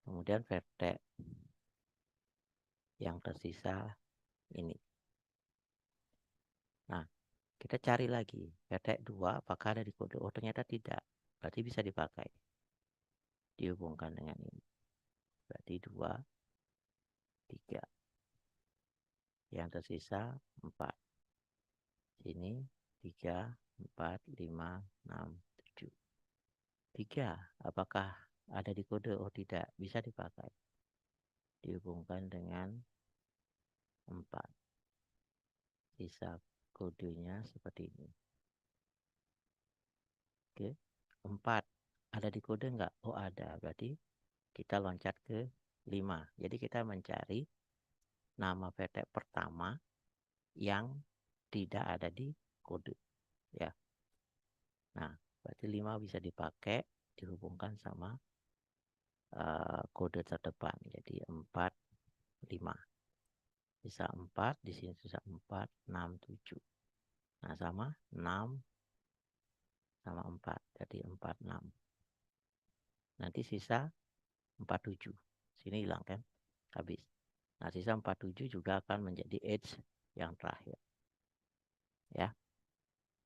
Speaker 1: Kemudian vertex yang tersisa ini. Nah, kita cari lagi vertex 2 apakah ada di kode. Oh, ternyata tidak. Berarti bisa dipakai. Dihubungkan dengan ini. Berarti 2, 3. Yang tersisa 4. Sini 3, 4, 5, 6, 7. 3, apakah ada di kode? Oh tidak, bisa dipakai. Dihubungkan dengan 4. Sisa kodenya seperti ini. Oke, 4. Ada di kode enggak? Oh ada, berarti kita loncat ke 5. Jadi kita mencari nama VTX pertama yang tidak ada di kode. Ya. Nah, berarti 5 bisa dipakai dihubungkan sama kode terdepan. Jadi 4, 5. Sisa 4, di sini sisa 4, 6, 7. Nah, sama 6 sama 4. Jadi 4, 6. Nanti sisa 47. Sini hilang kan? Habis. Nah, sisa 47 juga akan menjadi edge yang terakhir. Ya.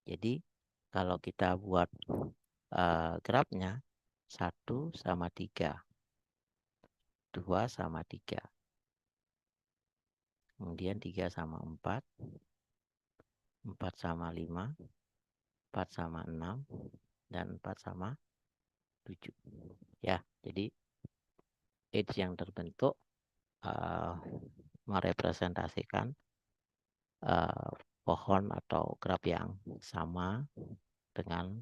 Speaker 1: Jadi, kalau kita buat grafnya 1 sama 3. 2 sama 3. Kemudian 3 sama 4. 4 sama 5. 4 sama 6. Dan 4 sama 7. Ya, jadi edge yang terbentuk merepresentasikan pohon atau graf yang sama dengan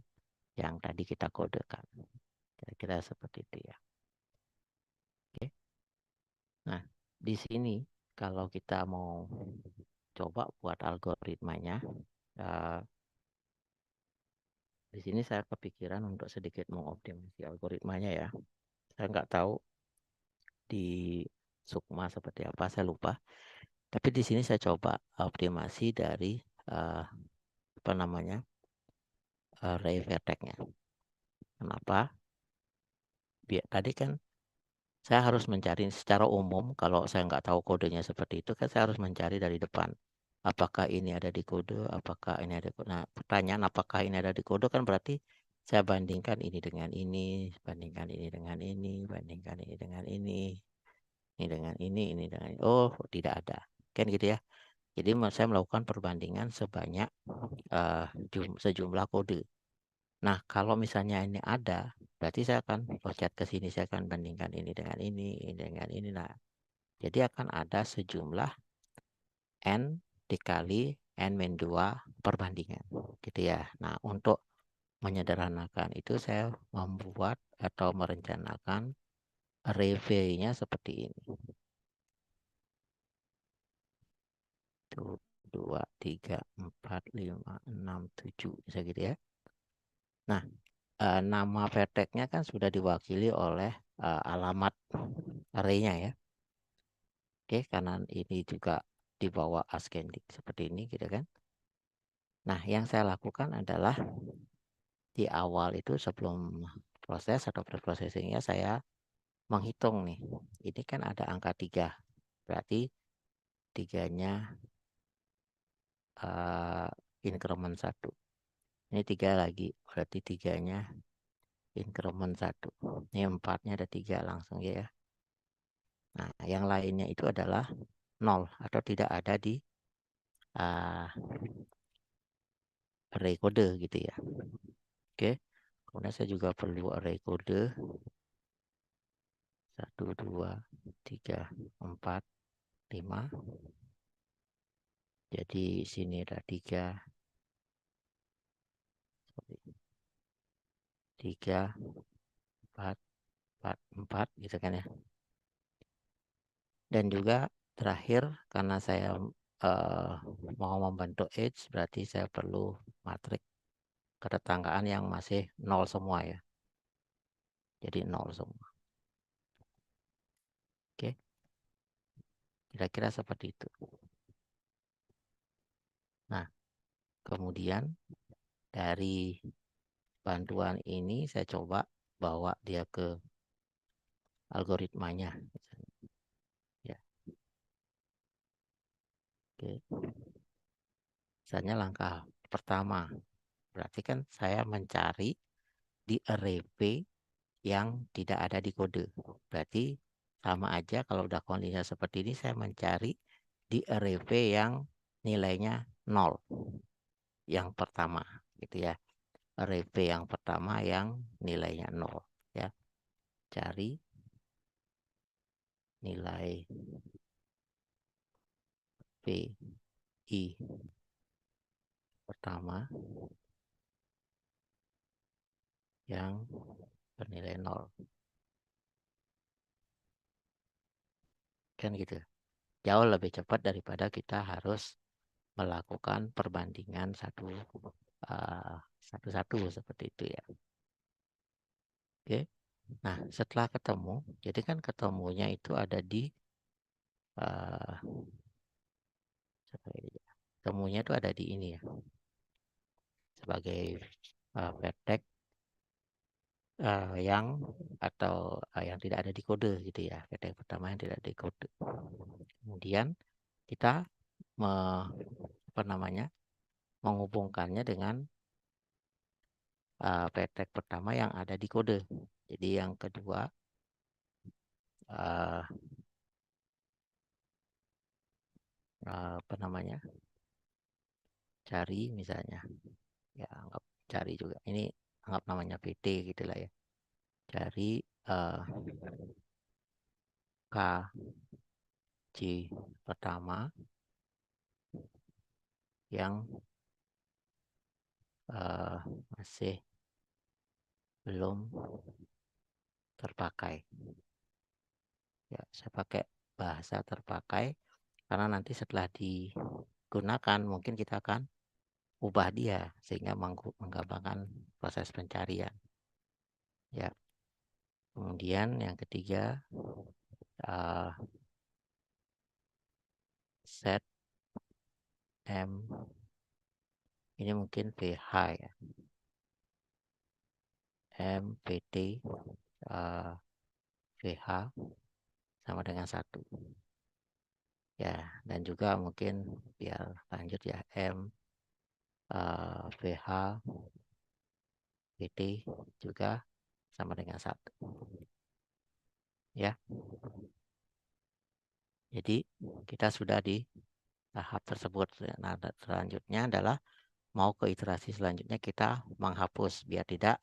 Speaker 1: yang tadi kita kodekan. Kira-kira seperti itu ya. Oke. Nah, di sini kalau kita mau coba buat algoritmanya, di sini saya kepikiran untuk sedikit mengoptimasi algoritmanya ya. Saya nggak tahu di Sukma seperti apa, saya lupa. Tapi di sini saya coba optimasi dari apa namanya array vertex-nya. Kenapa? Tadi kan saya harus mencari secara umum, kalau saya nggak tahu kodenya seperti itu, kan saya harus mencari dari depan. Apakah ini ada di kode, apakah ini ada kode. Nah, pertanyaan apakah ini ada di kode kan berarti saya bandingkan ini dengan ini, bandingkan ini dengan ini, bandingkan ini dengan ini dengan ini dengan ini. Oh, tidak ada. Kan gitu ya. Jadi saya melakukan perbandingan sebanyak sejumlah kode. Nah, kalau misalnya ini ada, berarti saya akan loncat ke sini, saya akan bandingkan ini dengan ini dengan ini. Nah, jadi akan ada sejumlah n dikali n-2 perbandingan, gitu ya. Nah, untuk menyederhanakan itu saya membuat atau merencanakan array V-nya seperti ini. 2, 3, 4, 5, 6, 7, bisa gitu ya. Nah, nama vertex-nya kan sudah diwakili oleh alamat array-nya ya. Oke, karena ini juga dibawa ascending seperti ini gitu kan. Nah, yang saya lakukan adalah di awal itu sebelum proses atau pre-processingnya saya menghitung nih. Ini kan ada angka 3. Berarti 3-nya increment 1. Ini 3 lagi. Berarti 3-nya increment 1. Ini 4-nya ada 3 langsung ya. Nah, yang lainnya itu adalah 0 atau tidak ada di array kode gitu ya. Oke. Kemudian saya juga perlu array kode 1, 2, 3, 4, 5. Jadi sini ada 3, 4, 4 gitu kan ya. Dan juga terakhir karena saya mau membentuk edge, berarti saya perlu matriks ketetanggaan yang masih 0 semua ya. Jadi 0 semua. Oke. Kira-kira seperti itu. Nah, kemudian dari bantuan ini saya coba bawa dia ke algoritmanya. Ya. Oke. Misalnya langkah pertama. Berarti kan saya mencari di array P yang tidak ada di kode. Berarti sama aja kalau udah kondisinya seperti ini, saya mencari di array P yang nilainya 0. Yang pertama. gitu ya. Array P yang pertama yang nilainya 0 ya. Cari nilai P I pertama yang bernilai 0. Kan gitu. Jauh lebih cepat daripada kita harus melakukan perbandingan satu-satu seperti itu ya. Oke. Nah, setelah ketemu, jadi kan ketemunya itu ada di ketemunya itu ada di ini ya. Sebagai vertex yang atau yang tidak ada di kode gitu ya. Vertex pertama yang tidak ada di kode. Kemudian kita menghubungkannya dengan vertex pertama yang ada di kode. Jadi yang kedua cari misalnya ya, anggap cari juga ini, anggap namanya PT gitulah ya. Cari KJ pertama yang masih belum terpakai ya. Saya pakai bahasa terpakai karena nanti setelah digunakan mungkin kita akan ubah dia sehingga menggampangkan proses pencarian ya. Kemudian yang ketiga set M ini mungkin VH ya, MPT VH sama dengan 1 ya. Dan juga mungkin biar lanjut ya, M VH PT juga sama dengan 1 ya. Jadi kita sudah di tahap tersebut. Nah, selanjutnya adalah mau ke iterasi selanjutnya kita menghapus biar tidak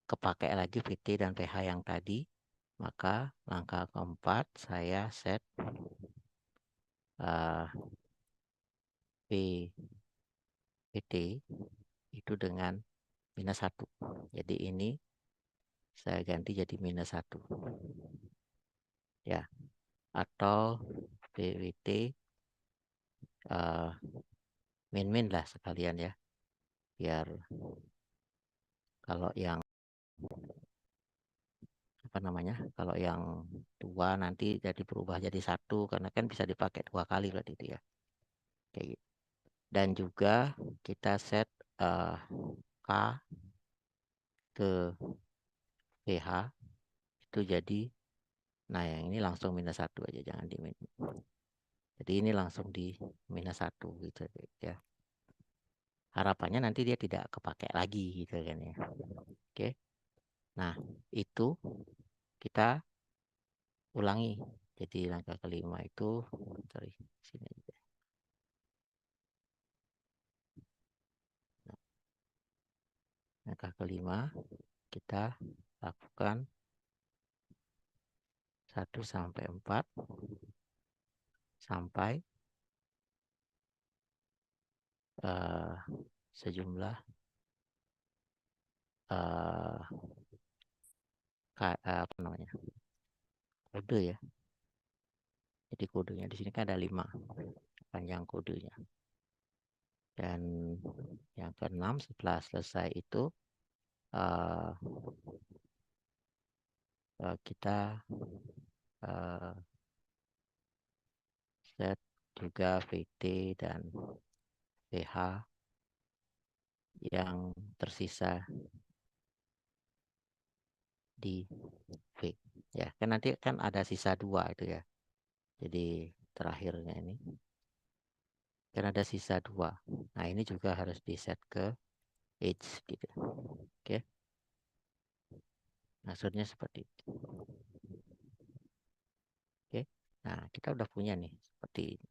Speaker 1: kepakai lagi VT dan PH yang tadi. Maka langkah keempat saya set PT itu dengan -1. Jadi ini saya ganti jadi -1 ya, atau PWT min lah sekalian ya, biar kalau yang kalau yang 2 nanti jadi berubah jadi 1 karena kan bisa dipakai 2 kali berarti itu ya, kayak gitu. Dan juga kita set K ke PH itu jadi, nah yang ini langsung -1 aja, jangan di min. Jadi ini langsung di -1 gitu ya. Harapannya nanti dia tidak kepakai lagi gitu kan ya. Oke. Nah, itu kita ulangi. Jadi langkah kelima itu sorry, sini aja. Langkah kelima kita lakukan 1 sampai 4 sampai sejumlah kode ya. Jadi kodenya di sini kan ada 5 panjang kodenya. Dan yang keenam setelah selesai itu kita set juga VT dan VH yang tersisa di V ya, kan nanti kan ada sisa 2 itu ya. Jadi terakhirnya ini kan ada sisa 2. Nah, ini juga harus di set ke age gitu. Oke. Maksudnya seperti itu. Oke. Nah, kita udah punya nih seperti ini.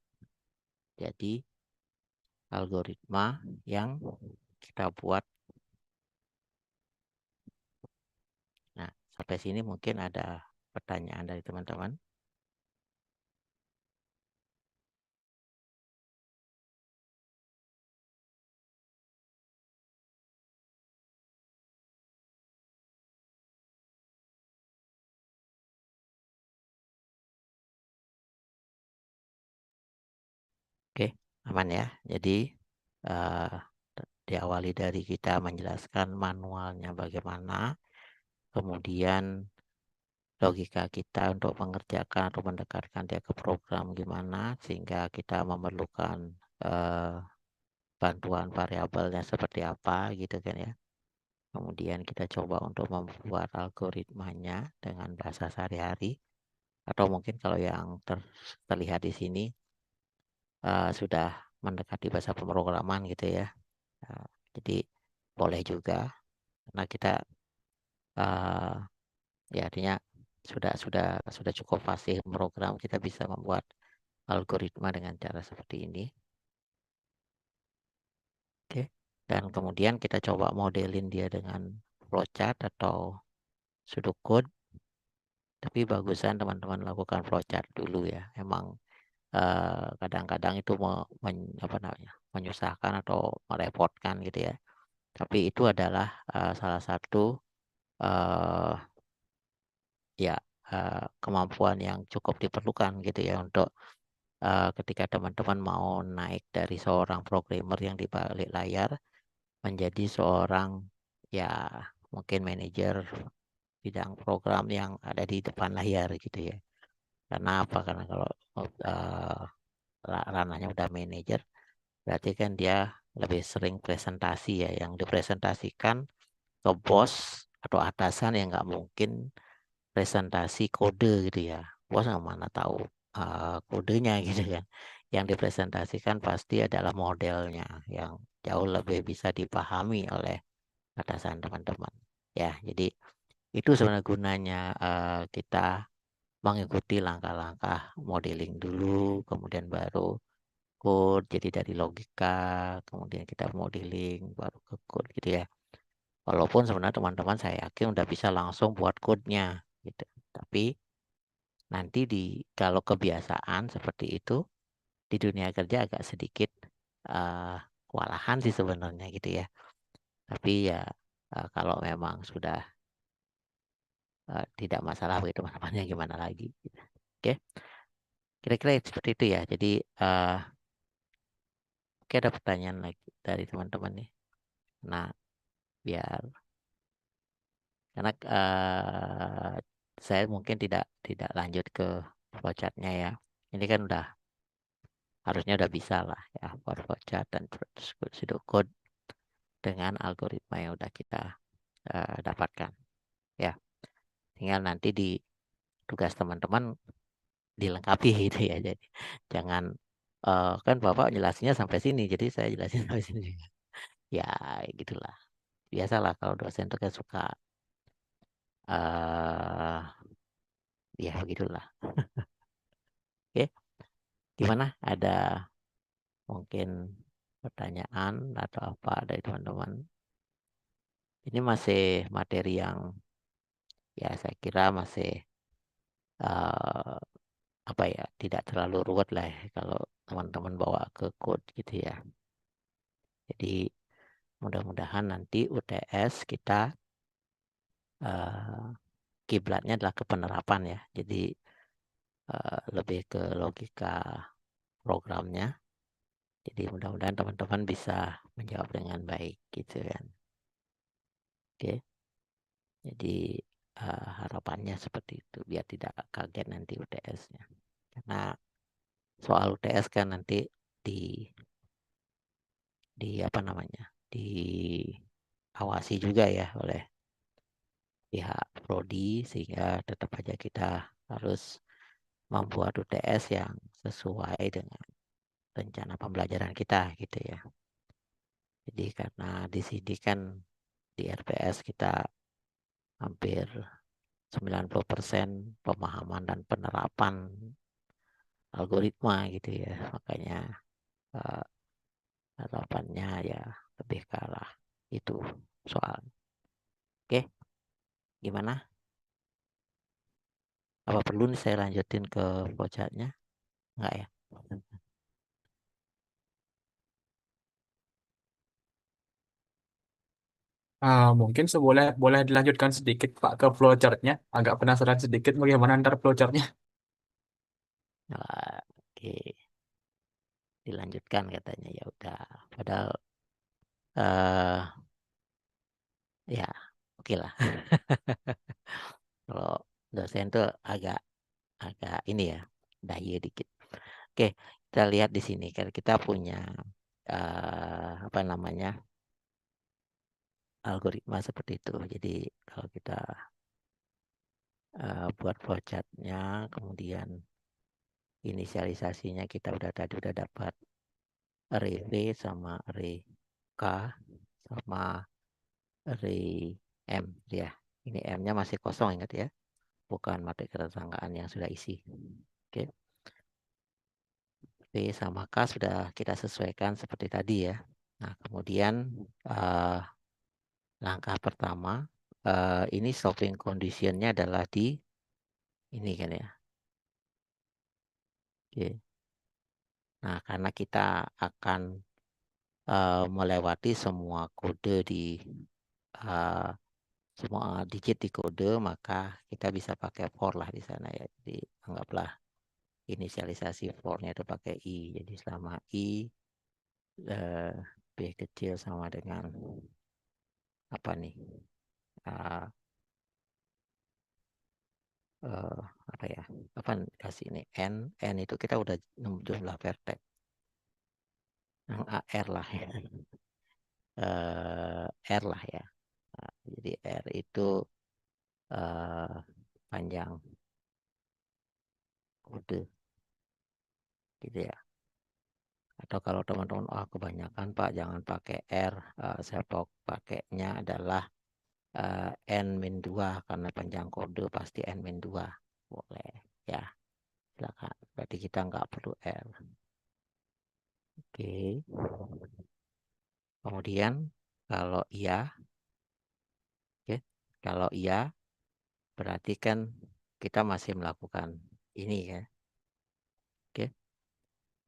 Speaker 1: Jadi algoritma yang kita buat Sampai sini mungkin ada pertanyaan dari teman-teman. Oke, aman ya. Jadi diawali dari kita menjelaskan manualnya bagaimana, kemudian logika kita untuk mengerjakan atau mendekatkan dia ke program gimana, sehingga kita memerlukan bantuan variabelnya seperti apa gitu kan ya. Kemudian kita coba untuk membuat algoritmanya dengan bahasa sehari-hari, atau mungkin kalau yang terlihat di sini sudah mendekati bahasa pemrograman gitu ya. Jadi boleh juga, karena kita ya artinya sudah cukup fasih program, kita bisa membuat algoritma dengan cara seperti ini. Oke. Dan kemudian kita coba modelin dia dengan flowchart atau pseudocode. Tapi bagusan teman-teman lakukan flowchart dulu ya. Emang kadang-kadang itu menyusahkan atau merepotkan gitu ya. Tapi itu adalah salah satu uh, ya kemampuan yang cukup diperlukan gitu ya, untuk ketika teman-teman mau naik dari seorang programmer yang di balik layar menjadi seorang ya mungkin manajer bidang program yang ada di depan layar gitu ya. Karena apa? Karena kalau uh, ranahnya udah manajer, berarti kan dia lebih sering presentasi ya, yang dipresentasikan ke bos atau atasan yang nggak mungkin presentasi kode gitu ya. Bos nggak mana tahu kodenya gitu kan. Yang dipresentasikan pasti adalah modelnya yang jauh lebih bisa dipahami oleh atasan teman-teman. Ya, jadi itu sebenarnya gunanya kita mengikuti langkah-langkah modeling dulu, kemudian baru code. Jadi dari logika, kemudian kita modeling, baru ke code gitu ya. Walaupun sebenarnya teman-teman saya yakin udah bisa langsung buat code-nya gitu. Tapi nanti kalau kebiasaan seperti itu di dunia kerja agak sedikit kewalahan sih sebenarnya gitu ya. Tapi ya kalau memang sudah tidak masalah bagi teman-temannya, gimana lagi gitu. Oke, kira-kira seperti itu ya. Jadi oke, ada pertanyaan lagi dari teman-teman nih. Nah, biar karena saya mungkin tidak lanjut ke flowchart-nya ya. Ini kan harusnya udah bisa lah ya buat flowchart dan pseudocode dengan algoritma yang udah kita dapatkan ya. Tinggal nanti di tugas teman-teman dilengkapi gitu ya. Jadi jangan kan Bapak jelasinnya sampai sini, jadi saya jelasin sampai sini juga. Ya gitulah. Biasalah kalau dosen tuh kan suka ya begitulah. Oke, gimana? Ada mungkin pertanyaan atau apa dari teman-teman? Ini masih materi yang ya saya kira masih uh, apa ya, tidak terlalu ruwet lah ya, kalau teman-teman bawa ke code gitu ya. Jadi mudah-mudahan nanti UTS kita kiblatnya adalah ke penerapan ya. Jadi lebih ke logika programnya. Jadi mudah-mudahan teman-teman bisa menjawab dengan baik gitu kan. Oke. Jadi harapannya seperti itu biar tidak kaget nanti UTS-nya. Karena soal UTS kan nanti di apa namanya? Diawasi juga ya oleh pihak prodi, sehingga tetap aja kita harus membuat UTS yang sesuai dengan rencana pembelajaran kita gitu ya. Jadi karena di sini kan di RPS kita hampir 90% pemahaman dan penerapan algoritma gitu ya. Makanya eh, harapannya ya lebih ke arah itu soal. Oke, gimana? Apa perlu nih saya lanjutin ke flowchartnya? Enggak ya?
Speaker 2: Mungkin boleh boleh dilanjutkan sedikit Pak ke flowchartnya. Agak penasaran sedikit bagaimana ntar flowchartnya.
Speaker 1: Nah, oke, dilanjutkan katanya. Ya udah. Padahal ya oke lah. Kalau dosen tuh agak agak ini ya, daya dikit. Oke, kita lihat di sini kan kita punya apa namanya algoritma seperti itu. Jadi kalau kita buat flowchartnya, kemudian inisialisasinya kita tadi udah dapat array V sama array K sama array M ya. Ini M-nya masih kosong, ingat ya, bukan matrik ketersangkaan yang sudah isi. Oke. V sama K sudah kita sesuaikan seperti tadi ya. Nah, kemudian langkah pertama ini solving conditionnya adalah di ini kan ya. Oke. Nah, karena kita akan melewati semua kode di semua digit di kode, maka kita bisa pakai for lah di sana ya. Jadi anggaplah inisialisasi for-nya itu pakai i. Jadi selama i b kecil sama dengan apa nih? Uh, apa ya? Apa kasih ini n itu kita udah jumlah vertex. Yang AR lah ya. R lah ya. Nah, jadi R itu panjang kode gitu ya. Atau kalau teman-teman kebanyakan Pak jangan pakai R, saya pakainya adalah N-2 karena panjang kode pasti N-2 boleh ya, silakan. Berarti kita nggak perlu R. Oke. Kemudian kalau iya, oke, kalau iya berarti kan kita masih melakukan ini ya. Oke.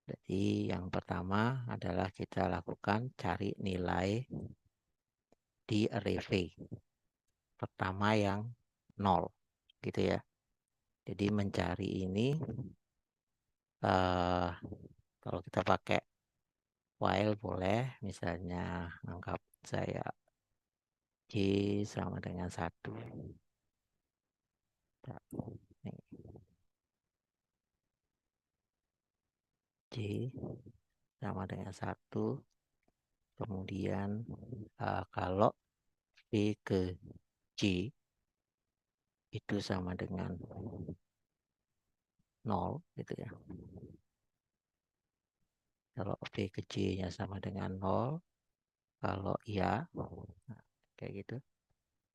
Speaker 1: Jadi yang pertama adalah kita lakukan cari nilai di array V. Pertama yang 0 gitu ya. Jadi mencari ini kalau kita pakai while boleh, misalnya anggap saya J sama dengan 1. J sama dengan 1. Kemudian kalau V ke J itu sama dengan 0 gitu ya. Kalau V ke J-nya sama dengan 0, kalau iya, nah, kayak gitu,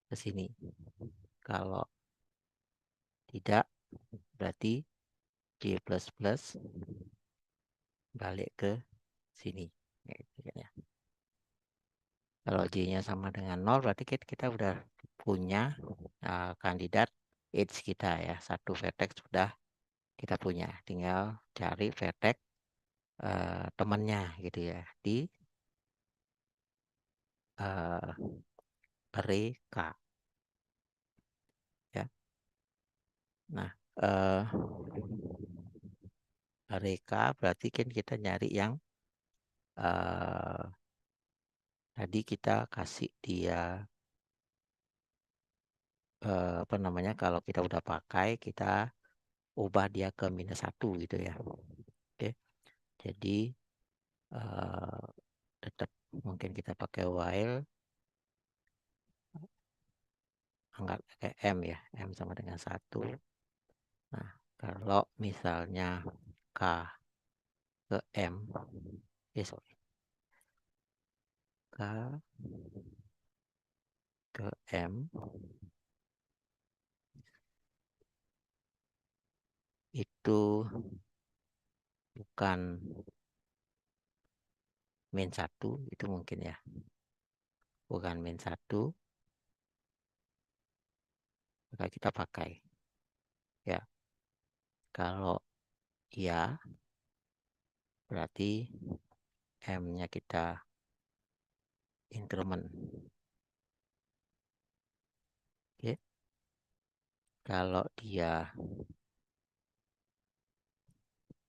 Speaker 1: ke sini. Kalau tidak, berarti J++ balik ke sini. Gitu kan ya. Kalau J-nya sama dengan 0, berarti kita udah punya kandidat edge kita ya. Satu vertex sudah kita punya. Tinggal cari vertex temannya gitu ya di array K. Ya. Nah, array K berarti kan kita nyari yang tadi kita kasih dia apa namanya, kalau kita udah pakai kita ubah dia ke -1 gitu ya. Oke. Jadi tetap mungkin kita pakai while, anggap pakai M ya, M sama dengan 1. Nah, kalau misalnya K ke M, sorry, K ke M itu bukan -1, itu mungkin ya, bukan -1, maka kita pakai ya. Kalau iya, berarti M-nya kita increment. Oke. Kalau dia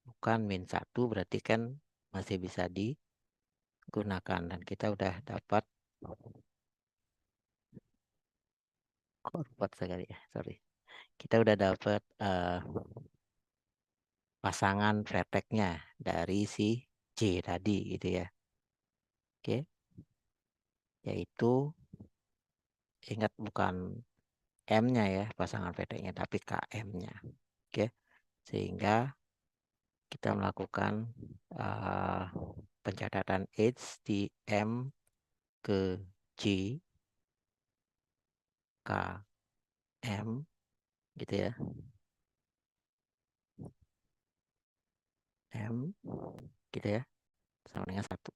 Speaker 1: bukan -1, berarti kan masih bisa digunakan. Dan kita udah dapat, kok ruwet sekali ya, sorry. Kita udah dapat pasangan vertexnya dari si C tadi gitu ya. Oke. Yaitu, ingat bukan M-nya ya, pasangan vertexnya, tapi KM-nya. Oke. Sehingga kita melakukan pencatatan H di M ke J K M gitu ya. M gitu ya, sama dengan 1.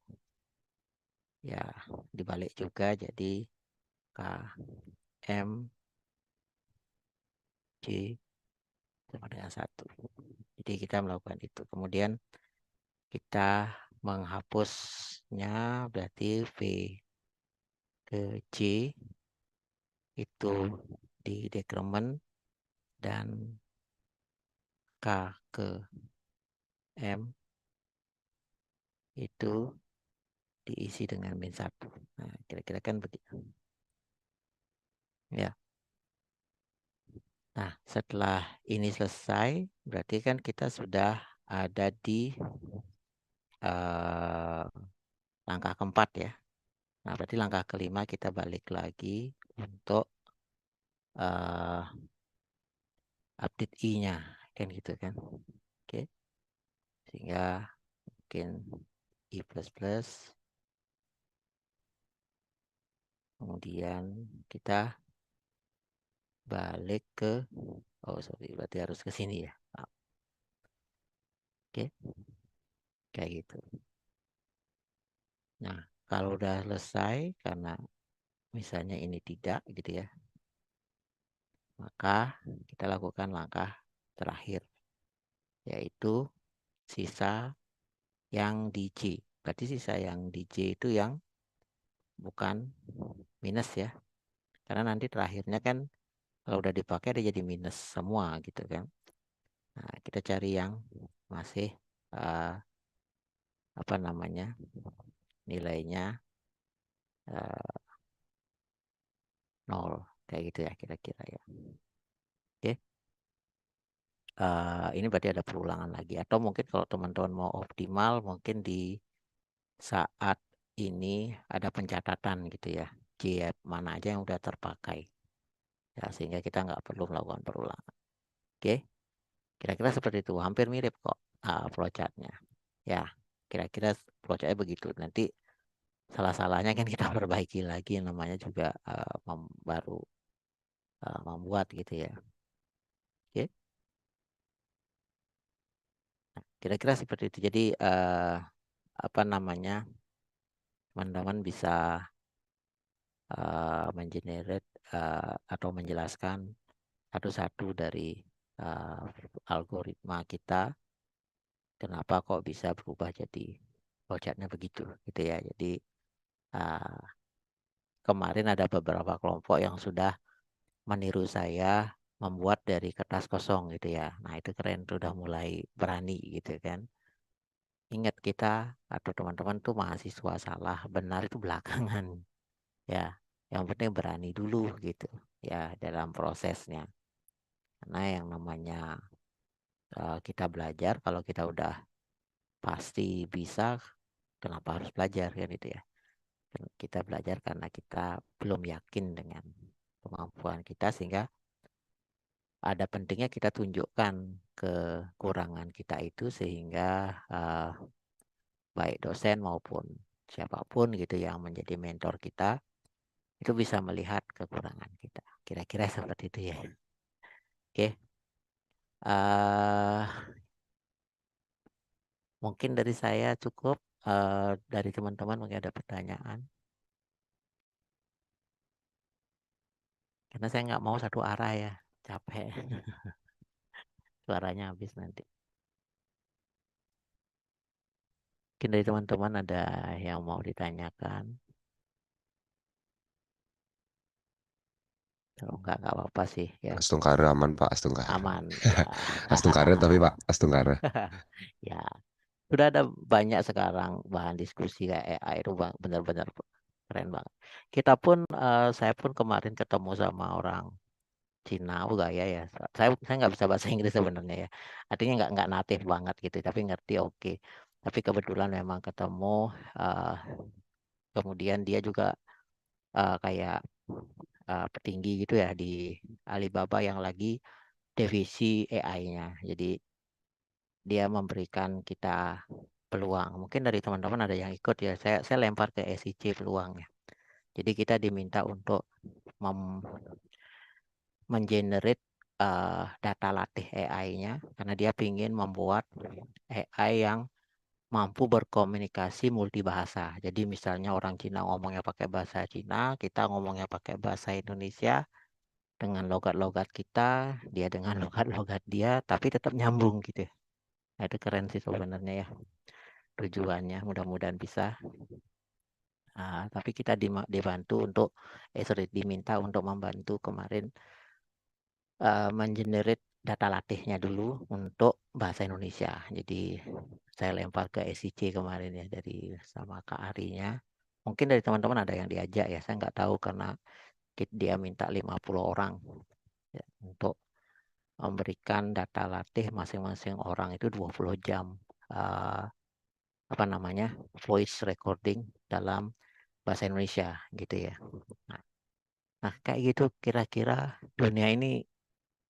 Speaker 1: Ya, dibalik juga jadi K M J sama dengan 1. Jadi kita melakukan itu. Kemudian kita menghapusnya, berarti V ke J itu di decrement dan K ke M itu diisi dengan -1. Nah, kira-kira kan begitu. Ya. Nah, setelah ini selesai, berarti kan kita sudah ada di langkah keempat ya. Nah, berarti langkah kelima kita balik lagi untuk update I-nya, kan gitu kan. Oke. Sehingga mungkin I++, kemudian kita balik ke, oh sorry, berarti harus ke sini ya. Oke, kayak gitu. Nah, kalau udah selesai, karena misalnya ini tidak gitu ya, maka kita lakukan langkah terakhir, yaitu sisa yang di J. Berarti sisa yang di J itu yang bukan minus ya. Karena nanti terakhirnya kan kalau udah dipakai dia jadi minus semua gitu kan. Nah, kita cari yang masih apa namanya, nilainya 0 kayak gitu ya kira-kira ya. Oke. Ini berarti ada perulangan lagi, atau mungkin kalau teman-teman mau optimal mungkin di saat ini ada pencatatan gitu ya, J mana aja yang udah terpakai ya, sehingga kita nggak perlu melakukan perulangan. Oke, kira-kira seperti itu, hampir mirip kok flowchartnya ya, kira-kira flowchartnya begitu. Nanti salah-salahnya kan kita perbaiki lagi, namanya juga baru membuat gitu ya. Oke. Kira-kira seperti itu. Jadi apa namanya, teman-teman bisa mengenerate atau menjelaskan satu-satu dari algoritma kita, kenapa kok bisa berubah jadi flowchartnya begitu gitu ya. Jadi kemarin ada beberapa kelompok yang sudah meniru saya membuat dari kertas kosong gitu ya. Nah itu keren tuh, udah mulai berani gitu kan. Ingat, kita atau teman-teman tuh mahasiswa, salah benar itu belakangan ya. Yang penting berani dulu gitu ya dalam prosesnya. Karena yang namanya kita belajar, kalau kita udah pasti bisa, kenapa harus belajar kan itu ya. Kita belajar karena kita belum yakin dengan kemampuan kita, sehingga ada pentingnya kita tunjukkan kekurangan kita itu, sehingga baik dosen maupun siapapun gitu yang menjadi mentor kita itu bisa melihat kekurangan kita. Kira-kira seperti itu ya. Oke. Mungkin dari saya cukup. Dari teman-teman mungkin ada pertanyaan. Karena saya nggak mau satu arah ya, capek. Suaranya habis nanti. Mungkin dari teman-teman ada yang mau ditanyakan. Kalau nggak apa-apa sih ya.
Speaker 4: Astungkara aman Pak, Astungkara.
Speaker 1: Aman ya.
Speaker 4: Astungkara tapi Pak, Astungkara.
Speaker 1: Ya, sudah ada banyak sekarang bahan diskusi kayak AI itu benar-benar keren banget. Kita pun, saya pun kemarin ketemu sama orang Cina, gaya ya. Saya nggak bisa bahasa Inggris sebenarnya ya. Artinya nggak natif banget gitu, tapi ngerti oke. Tapi kebetulan memang ketemu, eh, kemudian dia juga kayak petinggi gitu ya di Alibaba yang lagi divisi AI-nya. Jadi dia memberikan kita peluang. Mungkin dari teman-teman ada yang ikut ya. Saya lempar ke SIC peluangnya. Jadi kita diminta untuk mengenerate data latih AI-nya karena dia ingin membuat AI yang mampu berkomunikasi multibahasa. Jadi misalnya orang Cina ngomongnya pakai bahasa Cina, kita ngomongnya pakai bahasa Indonesia dengan logat-logat kita, dia dengan logat-logat dia, tapi tetap nyambung gitu ya. Nah, itu keren sih sebenarnya ya tujuannya. Mudah-mudahan bisa. Tapi kita dibantu untuk, diminta untuk membantu kemarin mengenerate data latihnya dulu untuk bahasa Indonesia. Jadi saya lempar ke SIC kemarin ya dari sama Kak Arinya. Mungkin dari teman-teman ada yang diajak ya, saya nggak tahu karena dia minta 50 orang ya, untuk memberikan data latih masing-masing orang itu 20 jam uh, apa namanya voice recording dalam bahasa Indonesia gitu ya. Nah, kayak gitu kira-kira dunia ini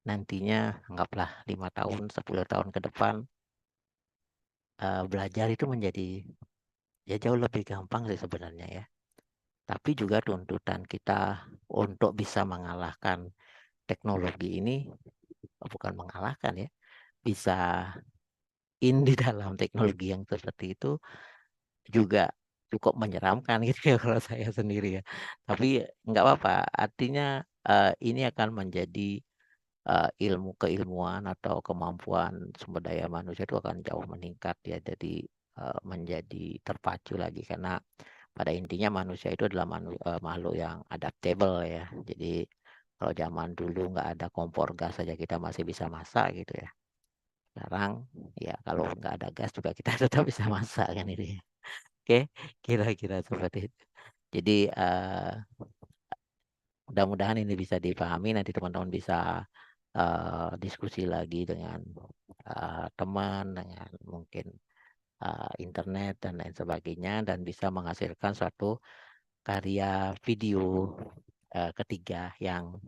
Speaker 1: nantinya anggaplah 5 tahun, 10 tahun ke depan belajar itu menjadi ya jauh lebih gampang sih sebenarnya ya. Tapi juga tuntutan kita untuk bisa mengalahkan teknologi ini, bukan mengalahkan ya, bisa di dalam teknologi yang seperti itu juga cukup menyeramkan gitu ya kalau saya sendiri ya. Tapi nggak apa-apa, artinya ini akan menjadi ilmu keilmuan atau kemampuan sumber daya manusia itu akan jauh meningkat ya. Jadi menjadi terpacu lagi karena pada intinya manusia itu adalah makhluk yang adaptable ya. Jadi kalau zaman dulu nggak ada kompor gas saja kita masih bisa masak gitu ya. Sekarang ya kalau nggak ada gas juga kita tetap bisa masak kan itu ya. Oke, kira-kira seperti itu. Jadi mudah-mudahan ini bisa dipahami, nanti teman-teman bisa diskusi lagi dengan teman, dengan mungkin internet dan lain sebagainya, dan bisa menghasilkan suatu karya video ketiga yang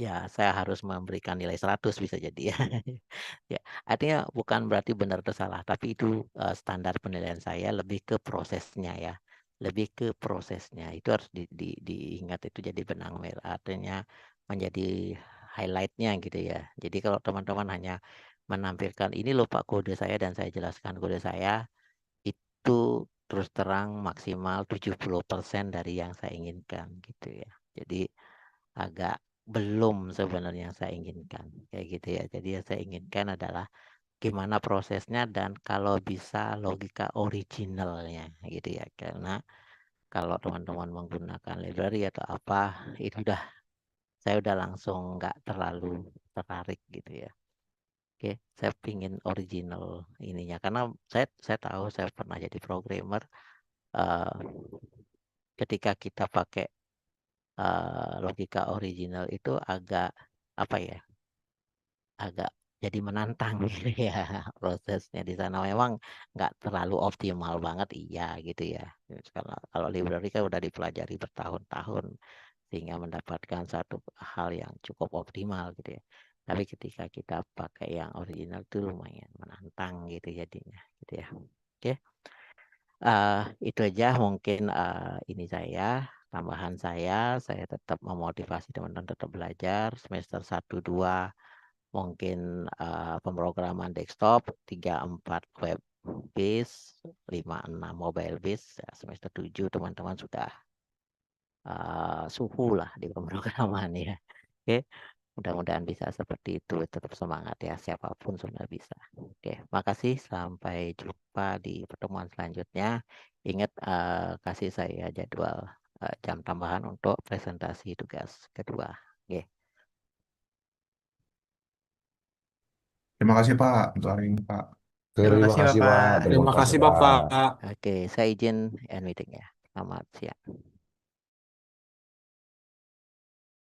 Speaker 1: ya saya harus memberikan nilai 100 bisa jadi ya. Ya, artinya bukan berarti benar atau salah, tapi itu standar penilaian saya lebih ke prosesnya ya. Lebih ke prosesnya. Itu harus diingat, itu jadi benang merah, artinya menjadi highlightnya gitu ya. Jadi kalau teman-teman hanya menampilkan ini loh Pak kode saya dan saya jelaskan kode saya, itu terus terang maksimal 70% dari yang saya inginkan gitu ya. Jadi agak belum sebenarnya yang saya inginkan kayak gitu ya. Jadi yang saya inginkan adalah gimana prosesnya dan kalau bisa logika originalnya gitu ya. Karena kalau teman-teman menggunakan library atau apa itu saya udah langsung nggak terlalu tertarik gitu ya. Oke, saya pingin original ininya karena saya tahu saya pernah jadi programmer. uh, Ketika kita pakai logika original itu agak apa ya, agak jadi menantang gitu ya. Prosesnya di sana memang nggak terlalu optimal banget iya gitu ya. Kalau library kan udah dipelajari bertahun-tahun sehingga mendapatkan satu hal yang cukup optimal gitu ya. Tapi ketika kita pakai yang original itu lumayan menantang gitu jadinya gitu ya. Oke. Itu aja mungkin ini tambahan saya tetap memotivasi teman-teman tetap belajar semester 1 2 mungkin pemrograman desktop, 3 4 web base, 5 6 mobile base. Ya, semester 7 teman-teman sudah suhu lah di pemrograman ya. Oke. Mudah-mudahan bisa seperti itu. Tetap semangat ya, siapapun sudah bisa. Oke, makasih. Sampai jumpa di pertemuan selanjutnya. Ingat kasih saya jadwal jam tambahan untuk presentasi tugas kedua. Oke.
Speaker 3: Terima kasih Pak untuk hari ini Pak.
Speaker 4: Terima
Speaker 5: kasih,
Speaker 4: kasih,
Speaker 5: Bapak.
Speaker 4: Pak. Terima
Speaker 2: Terima
Speaker 4: kasih,
Speaker 2: kasih
Speaker 4: Pak.
Speaker 2: Bapak.
Speaker 1: Oke, saya izin end meeting ya. Selamat siang.